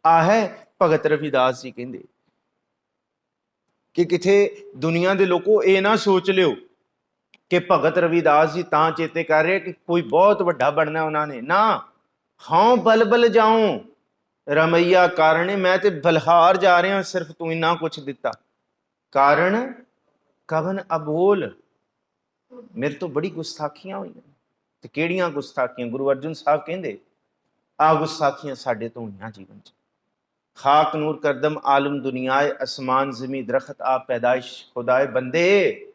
ਆ ਹੈ ਭਗਤ ਰਵਿਦਾਸ ਜੀ ਕਹਿੰਦੇ ਕਿ ਕਿਥੇ ਦੁਨੀਆ ਦੇ ਲੋਕੋ ਇਹ ਨਾ ਸੋਚ ਲਿਓ ਕਿ ਭਗਤ ਰਵਿਦਾਸ ਜੀ ਤਾਂ ਚੇਤੇ ਕਰ ਰਹੇ ਕਿ ਕੋਈ ਬਹੁਤ ਵੱਡਾ ਬਣਨਾ ਉਹਨਾਂ ਨੇ, ਨਾ। ਹਾਂ ਬਲ ਬਲ ਜਾਉ ਰਮਈਆ ਕਾਰਨ, ਮੈਂ ਤੇ ਬਲਹਾਰ ਜਾ ਰਿਹਾ, ਸਿਰਫ ਤੂੰ ਇੰਨਾ ਕੁਛ ਦਿੱਤਾ। ਕਾਰਨ ਕਵਨ ਅਬੋਲ, ਮੇਰੇ ਤੋਂ ਬੜੀ ਗੁਸਤਾਖੀਆਂ ਹੋਈਆਂ। ਤੇ ਕਿਹੜੀਆਂ ਗੁਸਤਾਖੀਆਂ? ਗੁਰੂ ਅਰਜਨ ਸਾਹਿਬ ਕਹਿੰਦੇ ਆ ਗੁਸਤਾਖੀਆਂ ਸਾਡੇ ਤੋਂ ਹੋਈਆਂ ਜੀਵਨ 'ਚ। ਖਾਕ ਨੂਰ ਕਰਦਮ ਆਲਮ ਦੁਨੀਆਏ, ਅਸਮਾਨ ਜ਼ਮੀ ਦਰਖਤ ਆ ਪੈਦਾਇਸ਼ ਖੁਦਾਏ, ਬੰਦੇ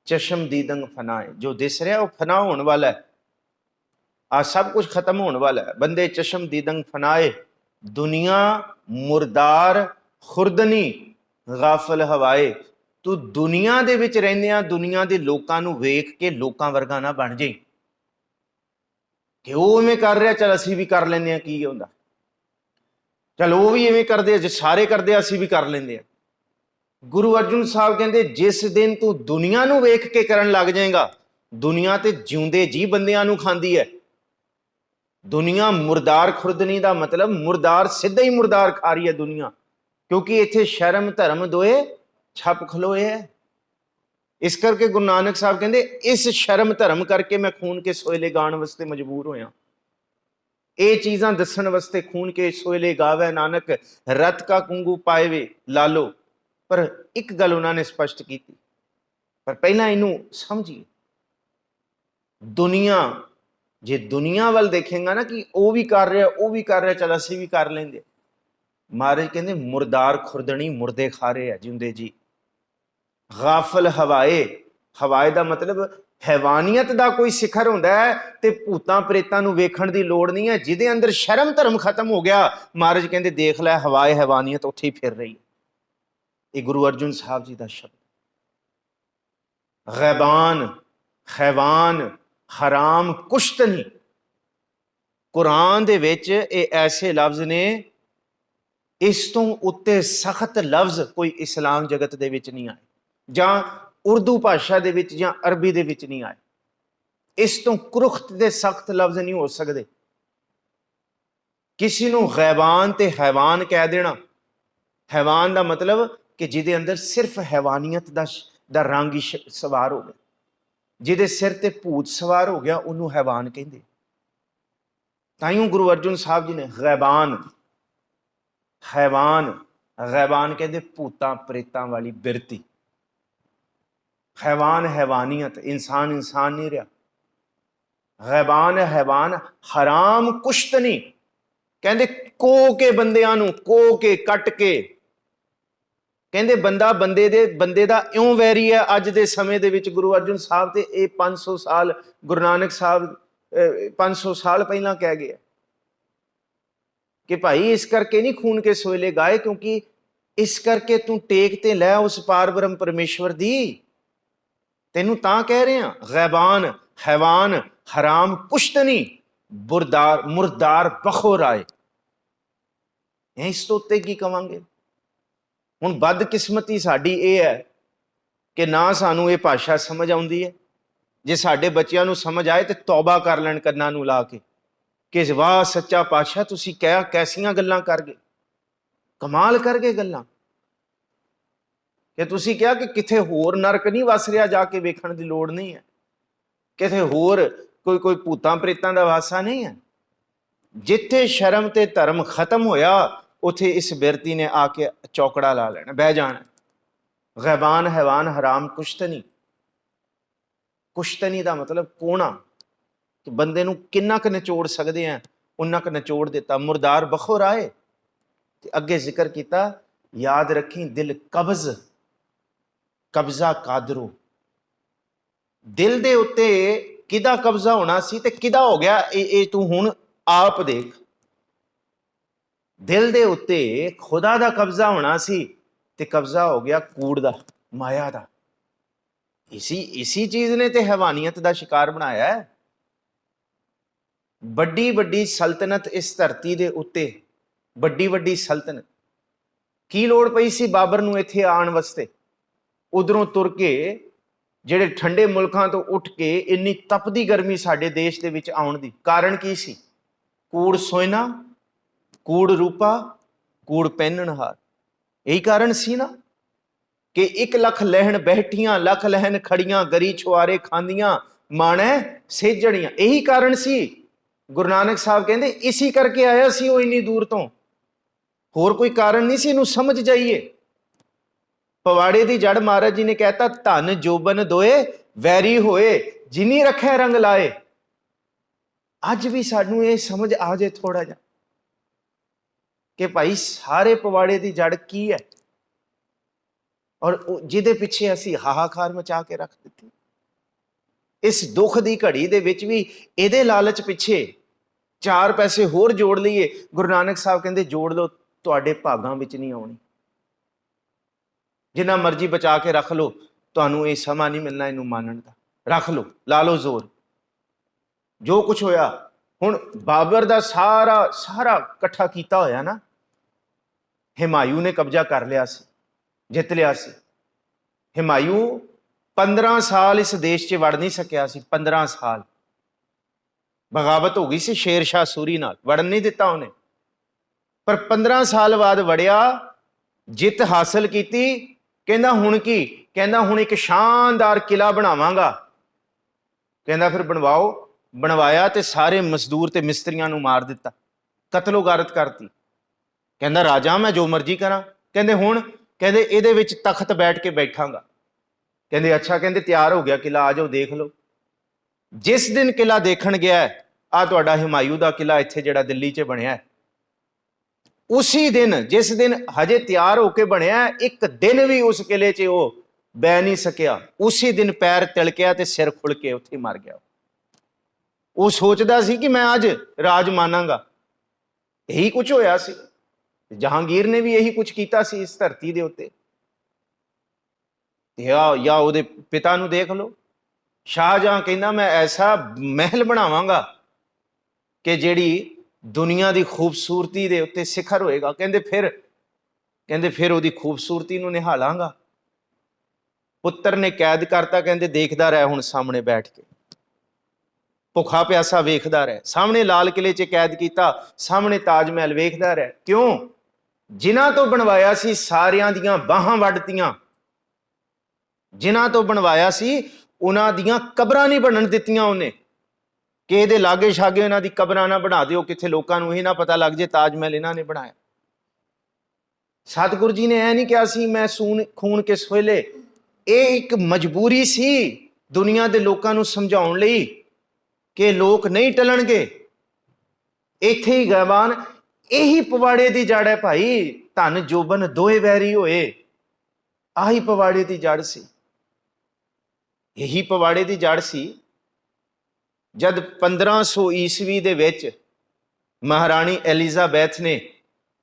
ਚਸ਼ਮ ਦੀਦੰਗ ਫਨਾਏ। ਜੋ ਦਿਸ ਰਿਹਾ ਉਹ ਫਨਾ ਹੋਣ ਵਾਲਾ ਹੈ, ਆ ਸਭ ਕੁਝ ਖਤਮ ਹੋਣ ਵਾਲਾ ਹੈ। ਬੰਦੇ ਚਸ਼ਮ ਦੀਦੰਗ ਫਨਾਏ, ਦੁਨੀਆ ਮੁਰਦਾਰ ਖੁਰਦਨੀ ਗਾਫਲ ਹਵਾਏ। ਤੂੰ ਦੁਨੀਆ ਦੇ ਵਿੱਚ ਰਹਿੰਦਿਆਂ ਦੁਨੀਆ ਦੇ ਲੋਕਾਂ ਨੂੰ ਵੇਖ ਕੇ ਲੋਕਾਂ ਵਰਗਾ ਨਾ ਬਣ ਜਾਈਂ ਕਿ ਉਹ ਇਵੇਂ ਕਰ ਰਿਹਾ ਚਲ ਅਸੀਂ ਵੀ ਕਰ ਲੈਂਦੇ ਹਾਂ, ਕੀ ਹੁੰਦਾ, ਚਲ ਉਹ ਵੀ ਇਵੇਂ ਕਰਦੇ ਆ, ਜੇ ਸਾਰੇ ਕਰਦੇ ਆ ਅਸੀਂ ਵੀ ਕਰ ਲੈਂਦੇ ਆ। ਗੁਰੂ ਅਰਜਨ ਸਾਹਿਬ ਕਹਿੰਦੇ ਜਿਸ ਦਿਨ ਤੂੰ ਦੁਨੀਆ ਨੂੰ ਵੇਖ ਕੇ ਕਰਨ ਲੱਗ ਜਾਏਗਾ, ਦੁਨੀਆ ਤੇ ਜਿਉਂਦੇ ਜੀ ਬੰਦਿਆਂ ਨੂੰ ਖਾਂਦੀ ਹੈ। ਦੁਨੀਆ ਮੁਰਦਾਰ ਖੁਰਦਨੀ ਦਾ ਮਤਲਬ ਮੁਰਦਾਰ, ਸਿੱਧਾ ਹੀ ਮੁਰਦਾਰ ਖਾ ਰਹੀ ਹੈ ਦੁਨੀਆ, ਕਿਉਂਕਿ ਇੱਥੇ ਸ਼ਰਮ ਧਰਮ ਦੋਏ ਛਪ ਖਲੋਏ ਹੈ। ਇਸ ਕਰਕੇ ਗੁਰੂ ਨਾਨਕ ਸਾਹਿਬ ਕਹਿੰਦੇ ਇਸ ਸ਼ਰਮ ਧਰਮ ਕਰਕੇ ਮੈਂ ਖੂਨ ਕੇ ਸੋਇਲੇ ਗਾਣ ਵਾਸਤੇ ਮਜਬੂਰ ਹੋਇਆ। ਇਹ ਚੀਜ਼ਾਂ ਦੱਸਣ ਵਾਸਤੇ ਖੂਨ ਕੇ ਸੋਇਲੇ ਗਾਵੇ ਨਾਨਕ, ਰਤ ਕਾ ਕੁੰਗੂ ਪਾਏਵੇ ਲਾਲੋ। ਪਰ ਇੱਕ ਗੱਲ ਉਹਨਾਂ ਨੇ ਸਪਸ਼ਟ ਕੀਤੀ, ਪਰ ਪਹਿਲਾਂ ਇਹਨੂੰ ਸਮਝੀਏ। ਦੁਨੀਆ, ਜੇ ਦੁਨੀਆ ਵੱਲ ਦੇਖੇਗਾ ਨਾ ਕਿ ਉਹ ਵੀ ਕਰ ਰਿਹਾ ਉਹ ਵੀ ਕਰ ਰਿਹਾ, ਚਲ ਅਸੀਂ ਵੀ ਕਰ ਲੈਂਦੇ। ਮਹਾਰਾਜ ਕਹਿੰਦੇ ਮੁਰਦਾਰ ਖੁਰਦਣੀ, ਮੁਰਦੇ ਖਾ ਰਹੇ ਆ ਜਿਉਂਦੇ ਜੀ। ਗਾਫਲ ਹਵਾਏ, ਹਵਾਏ ਦਾ ਮਤਲਬ ਹੈਵਾਨੀਅਤ ਦਾ ਕੋਈ ਸਿਖਰ ਹੁੰਦਾ ਹੈ ਤੇ ਭੂਤਾਂ ਪ੍ਰੇਤਾਂ ਨੂੰ ਵੇਖਣ ਦੀ ਲੋੜ ਨਹੀਂ ਹੈ। ਜਿਹਦੇ ਅੰਦਰ ਸ਼ਰਮ ਧਰਮ ਖਤਮ ਹੋ ਗਿਆ, ਮਹਾਰਾਜ ਕਹਿੰਦੇ ਦੇਖ ਲੈ ਹਵਾਏ ਹੈਵਾਨੀਅਤ ਉੱਥੇ ਹੀ ਫਿਰ ਰਹੀ। ਇਹ ਗੁਰੂ ਅਰਜਨ ਸਾਹਿਬ ਜੀ ਦਾ ਸ਼ਬਦ। ਗੈਬਾਨ, ਖੈਵਾਨ, ਹਰਾਮ, ਕੁਸ਼ਤਨੀ, ਕੁਰਾਨ ਦੇ ਵਿੱਚ ਇਹ ਐਸੇ ਲਫ਼ਜ਼ ਨੇ, ਇਸ ਤੋਂ ਉੱਤੇ ਸਖਤ ਲਫ਼ਜ਼ ਕੋਈ ਇਸਲਾਮ ਜਗਤ ਦੇ ਵਿੱਚ ਨਹੀਂ ਆਏ, ਜਾਂ ਉਰਦੂ ਭਾਸ਼ਾ ਦੇ ਵਿੱਚ ਜਾਂ ਅਰਬੀ ਦੇ ਵਿੱਚ ਨਹੀਂ ਆਏ। ਇਸ ਤੋਂ ਕੁਰਖਤ ਤੇ ਸਖਤ ਲਫ਼ਜ਼ ਨਹੀਂ ਹੋ ਸਕਦੇ। ਕਿਸੇ ਨੂੰ ਗੈਬਾਨ ਤੇ ਹੈਵਾਨ ਕਹਿ ਦੇਣਾ, ਹੈਵਾਨ ਦਾ ਮਤਲਬ ਕਿ ਜਿਹਦੇ ਅੰਦਰ ਸਿਰਫ ਹੈਵਾਨੀਅਤ ਦਾ ਰੰਗ ਹੀ ਸਵਾਰ ਹੋ ਗਿਆ, ਜਿਹਦੇ ਸਿਰ ਤੇ ਭੂਤ ਸਵਾਰ ਹੋ ਗਿਆ, ਉਹਨੂੰ ਹੈਵਾਨ ਕਹਿੰਦੇ। ਤਾਈਓ ਗੁਰੂ ਅਰਜਨ ਸਾਹਿਬ ਜੀ ਨੇ ਗੈਬਾਨ, ਹੈਵਾਨ, ਗੈਬਾਨ ਕਹਿੰਦੇ ਭੂਤਾਂ ਪ੍ਰੇਤਾਂ ਵਾਲੀ ਬਿਰਤੀ, हैवान हैवानियत, इंसान इंसान नहीं रहा। गैबान हैवान, हराम कुश्तनी, कहते को के बंदियां नूं, को के कट के, कहते बंदा बंदे दा इउं वैरी है। अज दे समय दे विच गुरु अर्जन साहब ते ये 500 साल, गुरु नानक साहब 500 साल पहला कह गए कि भाई इस करके नहीं खून के सोयले गाए, क्योंकि इस करके तू टेक ते लै उस पार ब्रह्म परमेश्वर दी। तेनू तां कह रहे हैं गैबान हैवान हराम कुश्तनी बुरदार मुरदार बखोर आए। इस तो उत्ते की कवांगे? हुण बदकिस्मती साडी ये है कि ना सानू ये भाषा समझ आउंदी है। जे साडे बच्चियां नू समझ आए तो तौबा कर लैण कन्नां नू ला के कि वाह सच्चा पातशाह तुसीं कैसियां गल्लां कर गए, कमाल कर गए गल्लां। ਕਿ ਤੁਸੀਂ ਕਿਹਾ ਕਿ ਕਿਥੇ ਹੋਰ ਨਰਕ ਨਹੀਂ ਵਸ ਰਿਹਾ, ਜਾ ਕੇ ਵੇਖਣ ਦੀ ਲੋੜ ਨਹੀਂ ਹੈ, ਕਿਥੇ ਹੋਰ ਕੋਈ ਭੂਤਾਂ ਪ੍ਰੇਤਾਂ ਦਾ ਵਾਸਾ ਨਹੀਂ ਹੈ। ਜਿੱਥੇ ਸ਼ਰਮ ਤੇ ਧਰਮ ਖਤਮ ਹੋਇਆ, ਉਥੇ ਇਸ ਬਿਰਤੀ ਨੇ ਆ ਕੇ ਚੌਕੜਾ ਲਾ ਲੈਣਾ, ਬਹਿ ਜਾਣਾ। ਗੈਬਾਨ ਹੈਵਾਨ ਹਰਾਮ ਕੁਸ਼ਤਨੀ। ਕੁਸ਼ਤਨੀ ਦਾ ਮਤਲਬ ਕੋਣਾ, ਕਿ ਬੰਦੇ ਨੂੰ ਕਿੰਨਾ ਕੁ ਨਿਚੋੜ ਸਕਦੇ ਆ, ਉਨਾ ਕੁ ਨਿਚੋੜ ਦਿੱਤਾ। ਮੁਰਦਾਰ ਬਖੋ ਰਾਏ। ਤੇ ਅੱਗੇ ਜ਼ਿਕਰ ਕੀਤਾ, ਯਾਦ ਰੱਖੀ ਦਿਲ ਕਬਜ਼ ਕਬਜ਼ਾ ਕਾਦਰੂ। ਦਿਲ ਦੇ ਉੱਤੇ ਕਿਹਦਾ ਕਬਜ਼ਾ ਹੋਣਾ ਸੀ ਤੇ ਕਿਹਦਾ ਹੋ ਗਿਆ, ਇਹ ਤੂੰ ਹੁਣ ਆਪ ਦੇਖ। ਦਿਲ ਦੇ ਉੱਤੇ ਖੁਦਾ ਦਾ ਕਬਜ਼ਾ ਹੋਣਾ ਸੀ ਤੇ ਕਬਜ਼ਾ ਹੋ ਗਿਆ ਕੂੜ ਦਾ, ਮਾਇਆ ਦਾ। ਇਸੀ ਚੀਜ਼ ਨੇ ਤੇ ਹੈਵਾਨੀਅਤ ਦਾ ਸ਼ਿਕਾਰ ਬਣਾਇਆ ਹੈ। ਵੱਡੀ ਵੱਡੀ ਸਲਤਨਤ ਇਸ ਧਰਤੀ ਦੇ ਉੱਤੇ, ਵੱਡੀ ਵੱਡੀ ਸਲਤਨਤ। ਕੀ ਲੋੜ ਪਈ ਸੀ ਬਾਬਰ ਨੂੰ ਇੱਥੇ ਆਉਣ ਵਾਸਤੇ? ਉਧਰੋਂ ਤੁਰ ਕੇ, ਜਿਹੜੇ ਠੰਡੇ ਮੁਲਕਾਂ ਤੋਂ ਉੱਠ ਕੇ ਇੰਨੀ ਤਪਦੀ ਗਰਮੀ ਸਾਡੇ ਦੇਸ਼ ਦੇ ਵਿੱਚ ਆਉਣ ਦੀ ਕਾਰਨ ਕੀ ਸੀ? ਕੂੜ ਸੋਇਨਾ, ਕੂੜ ਰੂਪਾ, ਕੂੜ ਪਹਿਨਣਹਾਰ। ਇਹੀ ਕਾਰਨ ਸੀ ਨਾ, ਕਿ 1 ਲੱਖ ਲਹਿਣ ਬੈਠੀਆਂ, ਲੱਖ ਲਹਿਣ ਖੜੀਆਂ, ਗਰੀ ਛੁਆਰੇ ਖਾਂਦੀਆਂ, ਮਾਣੈ ਸੇਜਣੀਆਂ। ਇਹੀ ਕਾਰਨ ਸੀ। ਗੁਰੂ ਨਾਨਕ ਸਾਹਿਬ ਕਹਿੰਦੇ ਇਸੀ ਕਰਕੇ ਆਇਆ ਸੀ ਉਹ ਇੰਨੀ ਦੂਰ ਤੋਂ, ਹੋਰ ਕੋਈ ਕਾਰਨ ਨਹੀਂ ਸੀ। ਇਹਨੂੰ ਸਮਝ ਜਾਈਏ। ਪਵਾੜੇ ਦੀ ਜੜ ਮਹਾਰਾਜ ਜੀ ਨੇ ਕਹਿਤਾ, ਧਨ ਜੋਬਨ ਦੋਏ ਵੈਰੀ ਹੋਏ, ਜਿਨੀ ਰੱਖਿਆ ਰੰਗ ਲਾਏ। ਅੱਜ ਵੀ ਸਾਨੂੰ ਇਹ ਸਮਝ ਆ ਜਾਏ ਥੋੜਾ ਜਿਹਾ, ਕਿ ਭਾਈ ਸਾਰੇ ਪਵਾੜੇ ਦੀ ਜੜ ਕੀ ਹੈ, ਔਰ ਜਿਹਦੇ ਪਿੱਛੇ ਅਸੀਂ ਹਾਹਾਕਾਰ ਮਚਾ ਕੇ ਰੱਖ ਦਿੱਤੀ। ਇਸ ਦੁੱਖ ਦੀ ਘੜੀ ਦੇ ਵਿੱਚ ਵੀ ਇਹਦੇ ਲਾਲਚ ਪਿੱਛੇ 4 ਪੈਸੇ ਹੋਰ ਜੋੜ ਲਈਏ। ਗੁਰੂ ਨਾਨਕ ਸਾਹਿਬ ਕਹਿੰਦੇ ਜੋੜ ਲਓ, ਤੁਹਾਡੇ ਭਾਗਾਂ ਵਿੱਚ ਨਹੀਂ ਆਉਣੀ। ਜਿੰਨਾ ਮਰਜ਼ੀ ਬਚਾ ਕੇ ਰੱਖ ਲਓ, ਤੁਹਾਨੂੰ ਇਹ ਸਮਾਂ ਨਹੀਂ ਮਿਲਣਾ ਇਹਨੂੰ ਮੰਨਣ ਦਾ। ਰੱਖ ਲਓ, ਲਾ ਲਓ ਜ਼ੋਰ। ਜੋ ਕੁਝ ਹੋਇਆ, ਹੁਣ ਬਾਬਰ ਦਾ ਸਾਰਾ ਇਕੱਠਾ ਕੀਤਾ ਹੋਇਆ ਨਾ, ਹਿਮਾਯੂ ਨੇ ਕਬਜ਼ਾ ਕਰ ਲਿਆ ਸੀ, ਜਿੱਤ ਲਿਆ ਸੀ। ਹਿਮਾਯੂ 15 ਸਾਲ ਇਸ ਦੇਸ਼ 'ਚ ਵੜ ਨਹੀਂ ਸਕਿਆ ਸੀ। 15 ਸਾਲ ਬਗਾਵਤ ਹੋ ਗਈ ਸੀ ਸ਼ੇਰ ਸ਼ਾਹ ਸੂਰੀ ਨਾਲ, ਵੜਨ ਨਹੀਂ ਦਿੱਤਾ ਉਹਨੇ। ਪਰ 15 ਸਾਲ ਬਾਅਦ ਵੜਿਆ, ਜਿੱਤ ਹਾਸਲ ਕੀਤੀ। ਕਹਿੰਦਾ ਹੁਣ ਕੀ? ਕਹਿੰਦਾ ਹੁਣ ਇੱਕ ਸ਼ਾਨਦਾਰ ਕਿਲਾ ਬਣਾਵਾਂਗਾ। ਕਹਿੰਦਾ ਫਿਰ ਬਣਵਾਓ। ਬਣਵਾਇਆ ਤੇ ਸਾਰੇ ਮਜ਼ਦੂਰ ਤੇ ਮਿਸਤਰੀਆਂ ਨੂੰ ਮਾਰ ਦਿੱਤਾ, ਕਤਲੋ ਗਾਰਤ ਕਰਤੀ। ਕਹਿੰਦਾ ਰਾਜਾ ਮੈਂ ਜੋ ਮਰਜ਼ੀ ਕਰਾਂ। ਕਹਿੰਦੇ ਹੁਣ? ਕਹਿੰਦੇ ਇਹਦੇ ਵਿੱਚ ਤਖਤ ਬੈਠ ਕੇ ਬੈਠਾਂਗਾ। ਕਹਿੰਦੇ ਅੱਛਾ। ਕਹਿੰਦੇ ਤਿਆਰ ਹੋ ਗਿਆ ਕਿਲਾ, ਆ ਜਾਓ ਦੇਖ ਲਓ। ਜਿਸ ਦਿਨ ਕਿਲਾ ਦੇਖਣ ਗਿਆ, ਆ ਤੁਹਾਡਾ ਹਿਮਾਯੂ ਦਾ ਕਿਲਾ ਇੱਥੇ ਜਿਹੜਾ ਦਿੱਲੀ 'ਚ ਬਣਿਆ, ਉਸੀ ਦਿਨ, ਜਿਸ ਦਿਨ ਹਜੇ ਤਿਆਰ ਹੋ ਕੇ ਬਣਿਆ, ਇੱਕ ਦਿਨ ਵੀ ਉਸ ਕਿਲੇ 'ਚ ਉਹ ਬਹਿ ਨਹੀਂ ਸਕਿਆ। ਉਸੀ ਦਿਨ ਪੈਰ ਤਿਲਕਿਆ ਤੇ ਸਿਰ ਖੁੱਲ ਕੇ ਉੱਥੇ ਮਰ ਗਿਆ। ਉਹ ਸੋਚਦਾ ਸੀ ਕਿ ਮੈਂ ਅੱਜ ਰਾਜ ਮਾਨਾਂਗਾ। ਇਹੀ ਕੁਝ ਹੋਇਆ ਸੀ। ਜਹਾਂਗੀਰ ਨੇ ਵੀ ਇਹੀ ਕੁਝ ਕੀਤਾ ਸੀ ਇਸ ਧਰਤੀ ਦੇ ਉੱਤੇ। ਜਾਂ ਉਹਦੇ ਪਿਤਾ ਨੂੰ ਦੇਖ ਲਓ, ਸ਼ਾਹਜਹਾਂ ਕਹਿੰਦਾ ਮੈਂ ਐਸਾ ਮਹਿਲ ਬਣਾਵਾਂਗਾ ਕਿ ਜਿਹੜੀ ਦੁਨੀਆ ਦੀ ਖੂਬਸੂਰਤੀ ਦੇ ਉੱਤੇ ਸਿਖਰ ਹੋਏਗਾ। ਕਹਿੰਦੇ ਫਿਰ ਉਹਦੀ ਖੂਬਸੂਰਤੀ ਨੂੰ ਨਿਹਾਲਾਂਗਾ। ਪੁੱਤਰ ਨੇ ਕੈਦ ਕਰਤਾ। ਕਹਿੰਦੇ ਦੇਖਦਾ ਰਹਿ ਹੁਣ ਸਾਹਮਣੇ ਬੈਠ ਕੇ, ਭੁੱਖਾ ਪਿਆਸਾ ਵੇਖਦਾ ਰਹਿ। ਸਾਹਮਣੇ ਲਾਲ ਕਿਲੇ 'ਚ ਕੈਦ ਕੀਤਾ, ਸਾਹਮਣੇ ਤਾਜ ਮਹਿਲ ਵੇਖਦਾ ਰਹਿ। ਕਿਉਂ? ਜਿਨ੍ਹਾਂ ਤੋਂ ਬਣਵਾਇਆ ਸੀ ਸਾਰਿਆਂ ਦੀਆਂ ਬਾਹਾਂ ਵੱਢਤੀਆਂ। ਜਿਨ੍ਹਾਂ ਤੋਂ ਬਣਵਾਇਆ ਸੀ ਉਹਨਾਂ ਦੀਆਂ ਕਬਰਾਂ ਨਹੀਂ ਬਣਨ ਦਿੱਤੀਆਂ ਉਹਨੇ, ਕਿ ਇਹਦੇ ਲਾਗੇ ਛਾਗੇ ਇਹਨਾਂ ਦੀ ਕਬਰਾਂ ਨਾ ਬਣਾ ਦਿਓ, ਕਿੱਥੇ ਲੋਕਾਂ ਨੂੰ ਇਹ ਨਾ ਪਤਾ ਲੱਗ ਜੇ ਤਾਜ ਮਹਿਲ ਇਹਨਾਂ ਨੇ ਬਣਾਇਆ। ਸਤਿਗੁਰੂ ਜੀ ਨੇ ਇਹ ਨਹੀਂ ਕਿਹਾ ਸੀ ਮੈਂ ਖੂਨ ਕਿਸ ਵੇਲੇ। ਇਹ ਇੱਕ ਮਜਬੂਰੀ ਸੀ ਦੁਨੀਆ ਦੇ ਲੋਕਾਂ ਨੂੰ ਸਮਝਾਉਣ ਲਈ ਕਿ ਲੋਕ ਨਹੀਂ ਟਲਣਗੇ। ਇੱਥੇ ਹੀ ਗੈਬਾਨ, ਇਹੀ ਪਵਾੜੇ ਦੀ ਜੜ ਹੈ ਭਾਈ। ਧਨ ਜੋਬਨ ਦੋਏ ਵੈਰੀ ਹੋਏ, ਆਹੀ ਪਵਾੜੇ ਦੀ ਜੜ ਸੀ। ਇਹੀ ਪਵਾੜੇ ਦੀ ਜੜ ਸੀ। ਜਦ 1500 ਈਸਵੀ ਦੇ ਵਿੱਚ ਮਹਾਰਾਣੀ ਐਲਿਜ਼ਾਬੈਥ ਨੇ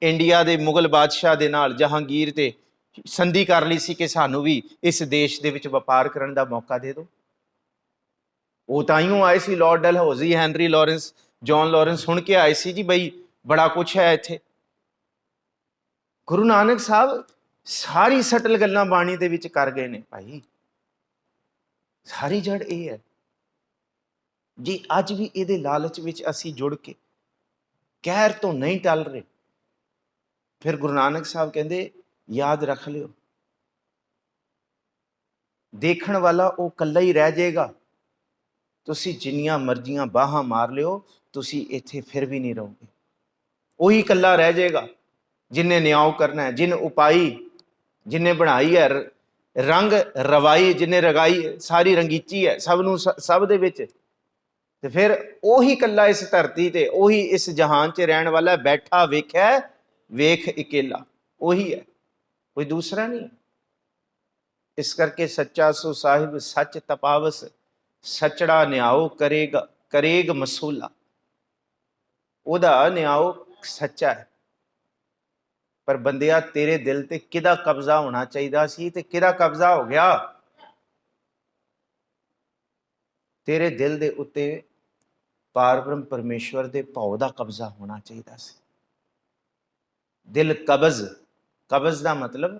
ਇੰਡੀਆ ਦੇ ਮੁਗਲ ਬਾਦਸ਼ਾਹ ਦੇ ਨਾਲ, ਜਹਾਂਗੀਰ ਤੇ ਸੰਧੀ ਕਰ ਲਈ ਸੀ ਕਿ ਸਾਨੂੰ ਵੀ ਇਸ ਦੇਸ਼ ਦੇ ਵਿੱਚ ਵਪਾਰ ਕਰਨ ਦਾ ਮੌਕਾ ਦੇ ਦਿਓ। ਉਹ ਤਾਈਓ ਆਏ ਸੀ, Lord Dalhousie, Henry Lawrence, John Lawrence ਸੁਣ ਕੇ ਆਏ ਸੀ ਜੀ ਬਈ ਬੜਾ ਕੁਛ ਹੈ ਇੱਥੇ। ਗੁਰੂ ਨਾਨਕ ਸਾਹਿਬ ਸਾਰੀ ਸਟਲ ਗੱਲਾਂ ਬਾਣੀ ਦੇ ਵਿੱਚ ਕਰ ਗਏ ਨੇ ਭਾਈ। ਸਾਰੀ ਜੜ ਇਹ ਹੈ। ਜੀ ਅੱਜ ਵੀ ਇਹਦੇ ਲਾਲਚ ਵਿੱਚ ਅਸੀਂ ਜੁੜ ਕੇ ਕਹਿਰ ਤੋਂ ਨਹੀਂ ਟਲ ਰਹੇ, ਫਿਰ ਗੁਰੂ ਨਾਨਕ ਸਾਹਿਬ ਕਹਿੰਦੇ ਯਾਦ ਰੱਖ ਲਿਓ, ਦੇਖਣ ਵਾਲਾ ਉਹ ਕੱਲਾ ਹੀ ਰਹਿ ਜਾਏਗਾ। ਤੁਸੀਂ ਜਿੰਨੀਆਂ ਮਰਜ਼ੀਆਂ ਬਾਹਾਂ ਮਾਰ ਲਿਓ, ਤੁਸੀਂ ਇੱਥੇ ਫਿਰ ਵੀ ਨਹੀਂ ਰਹੋਗੇ। ਉਹੀ ਕੱਲਾ ਰਹਿ ਜਾਏਗਾ ਜਿਨੇ ਨਿਆਂ ਕਰਨਾ ਹੈ, ਜਿਨ ਉਪਾਈ, ਜਿਨੇ ਬਣਾਈ ਹੈ ਰੰਗ ਰਵਾਈ, ਜਿਨੇ ਰਗਾਈ ਸਾਰੀ ਰੰਗੀਚੀ ਹੈ ਸਭ ਨੂੰ, ਸਭ ਦੇ ਵਿੱਚ। ਤੇ ਫਿਰ ਉਹੀ ਕੱਲਾ ਇਸ ਧਰਤੀ ਤੇ, ਉਹੀ ਇਸ ਜਹਾਨ 'ਚ ਰਹਿਣ ਵਾਲਾ, ਬੈਠਾ ਵੇਖਿਆ ਵੇਖ ਇਕੇਲਾ, ਉਹੀ ਹੈ, ਕੋਈ ਦੂਸਰਾ ਨਹੀਂ। ਇਸ ਕਰਕੇ ਸੱਚਾ ਸੋ ਸਾਹਿਬ ਸੱਚ ਤਪਾਵਸ, ਸਚੜਾ ਨਿਆਓ ਕਰੇਗਾ ਕਰੇਗ ਮਸੂਲਾ। ਉਹਦਾ ਨਿਆਓ ਸੱਚਾ ਹੈ। ਪਰ ਬੰਦਿਆ, ਤੇਰੇ ਦਿਲ ਤੇ ਕਿਹਦਾ ਕਬਜ਼ਾ ਹੋਣਾ ਚਾਹੀਦਾ ਸੀ ਤੇ ਕਿਹਦਾ ਕਬਜ਼ਾ ਹੋ ਗਿਆ? ਤੇਰੇ ਦਿਲ ਦੇ ਉੱਤੇ ਪਾਰਬ੍ਰਹਮ ਪਰਮੇਸ਼ਵਰ ਦੇ ਭਉ ਦਾ ਕਬਜ਼ਾ ਹੋਣਾ ਚਾਹੀਦਾ ਸੀ। ਦਿਲ ਕਬਜ਼, ਕਬਜ਼ ਦਾ ਮਤਲਬ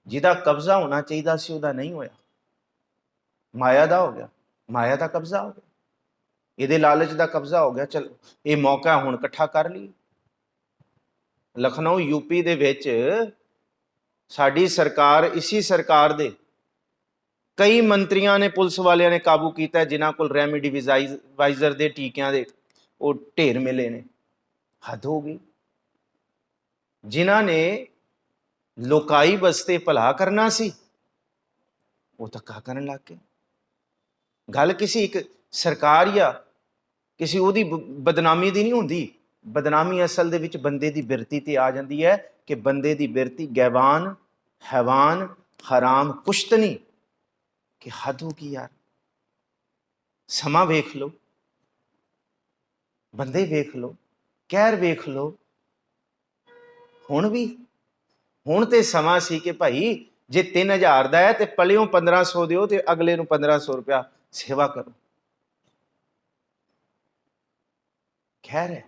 ਜਿਹਦਾ ਕਬਜ਼ਾ ਹੋਣਾ ਚਾਹੀਦਾ ਸੀ ਉਹਦਾ ਨਹੀਂ ਹੋਇਆ, ਮਾਇਆ ਦਾ ਹੋ ਗਿਆ, ਮਾਇਆ ਦਾ ਕਬਜ਼ਾ ਹੋ ਗਿਆ, ਇਹਦੇ ਲਾਲਚ ਦਾ ਕਬਜ਼ਾ ਹੋ ਗਿਆ। ਚਲੋ ਇਹ ਮੌਕਾ ਹੁਣ ਇਕੱਠਾ ਕਰ ਲਈ। ਲਖਨਊ ਯੂਪੀ ਦੇ ਵਿੱਚ ਸਾਡੀ ਸਰਕਾਰ, ਇਸੀ ਸਰਕਾਰ ਦੇ ਕਈ ਮੰਤਰੀਆਂ ਨੇ, ਪੁਲਿਸ ਵਾਲਿਆਂ ਨੇ ਕਾਬੂ ਕੀਤਾ, ਜਿਨ੍ਹਾਂ ਕੋਲ ਰੈਮੀਡੀਵਾਈਜ਼ਰ ਦੇ ਟੀਕਿਆਂ ਦੇ ਉਹ ਢੇਰ ਮਿਲੇ ਨੇ। ਹੱਦ ਹੋ ਗਈ। ਜਿਨ੍ਹਾਂ ਨੇ ਲੋਕਾਈ ਬਸਤੇ ਭਲਾ ਕਰਨਾ ਸੀ, ਉਹ ਧੱਕਾ ਕਰਨ ਲੱਗ ਗਏ। ਗੱਲ ਕਿਸੇ ਇੱਕ ਸਰਕਾਰ ਜਾਂ ਕਿਸੇ ਉਹਦੀ ਬਦਨਾਮੀ ਦੀ ਨਹੀਂ ਹੁੰਦੀ। ਬਦਨਾਮੀ ਅਸਲ ਦੇ ਵਿੱਚ ਬੰਦੇ ਦੀ ਬਿਰਤੀ ਤੇ ਆ ਜਾਂਦੀ ਹੈ ਕਿ ਬੰਦੇ ਦੀ ਬਿਰਤੀ ਗੈਵਾਨ, ਹੈਵਾਨ, ਹਰਾਮ, ਕੁਸ਼ਤਨੀ। ਕਿ ਹੱਦ ਹੋ ਗਈ ਯਾਰ। ਸਮਾਂ ਵੇਖ ਲਓ, ਬੰਦੇ ਵੇਖ ਲਓ, ਕਹਿਰ ਵੇਖ ਲਓ। ਹੁਣ ਤੇ ਸਮਾਂ ਸੀ ਕਿ ਭਾਈ ਜੇ 3000 ਦਾ ਹੈ ਤੇ ਪਲਿਓ 1500 ਦਿਓ ਤੇ ਅਗਲੇ ਨੂੰ 1500 ਰੁਪਇਆ ਸੇਵਾ ਕਰੋ। ਖੈਰ ਹੈ,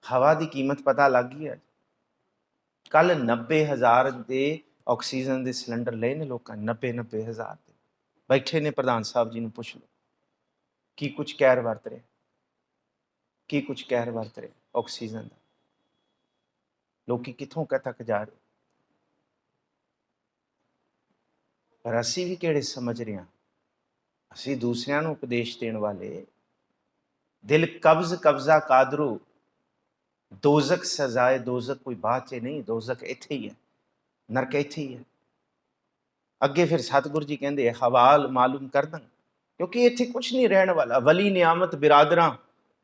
ਹਵਾ ਦੀ ਕੀਮਤ ਪਤਾ ਲੱਗ ਗਈ ਹੈ। ਕੱਲ 90,000 ਦੇ ਆਕਸੀਜਨ ਦੇ ਸਿਲੰਡਰ ਲਏ ਨੇ ਲੋਕਾਂ ਨੇ, 90,000 ਦੇ ਬੈਠੇ ਨੇ। ਪ੍ਰਧਾਨ ਸਾਹਿਬ ਜੀ ਨੂੰ ਪੁੱਛ ਲਓ ਕੀ ਕੁਝ ਕਹਿਰ ਵਰਤ ਰਿਹਾ, ਕੀ ਕੁਝ ਕਹਿਰ ਵਰਤ ਰਿਹਾ ਆਕਸੀਜਨ ਦਾ। ਲੋਕੀ ਕਿੱਥੋਂ ਤੱਕ ਜਾ ਰਹੇ। ਪਰ ਅਸੀਂ ਵੀ ਕਿਹੜੇ ਸਮਝ ਰਹੇ ਹਾਂ। ਅਸੀਂ ਦੂਸਰਿਆਂ ਨੂੰ ਉਪਦੇਸ਼ ਦੇਣ ਵਾਲੇ। ਦਿਲ ਕਬਜ਼ ਕਬਜ਼ਾ ਕਾਦਰੂ, ਦੋਜ਼ਕ ਸਜ਼ਾਏ ਦੋਜ਼ਕ ਕੋਈ ਬਾਤ 'ਚ ਨਹੀਂ, ਦੋਜ਼ਕ ਇੱਥੇ ਹੀ ਹੈ, ਨਰਕ ਇੱਥੇ ਹੀ ਹੈ। ਅੱਗੇ ਫਿਰ ਸਤਿਗੁਰੂ ਜੀ ਕਹਿੰਦੇ ਹਵਾਲ ਮਾਲੂਮ ਕਰ ਦਾਂ, ਕਿਉਂਕਿ ਇੱਥੇ ਕੁਛ ਨਹੀਂ ਰਹਿਣ ਵਾਲਾ। ਵਲੀ ਨਿਆਮਤ ਬਿਰਾਦਰਾਂ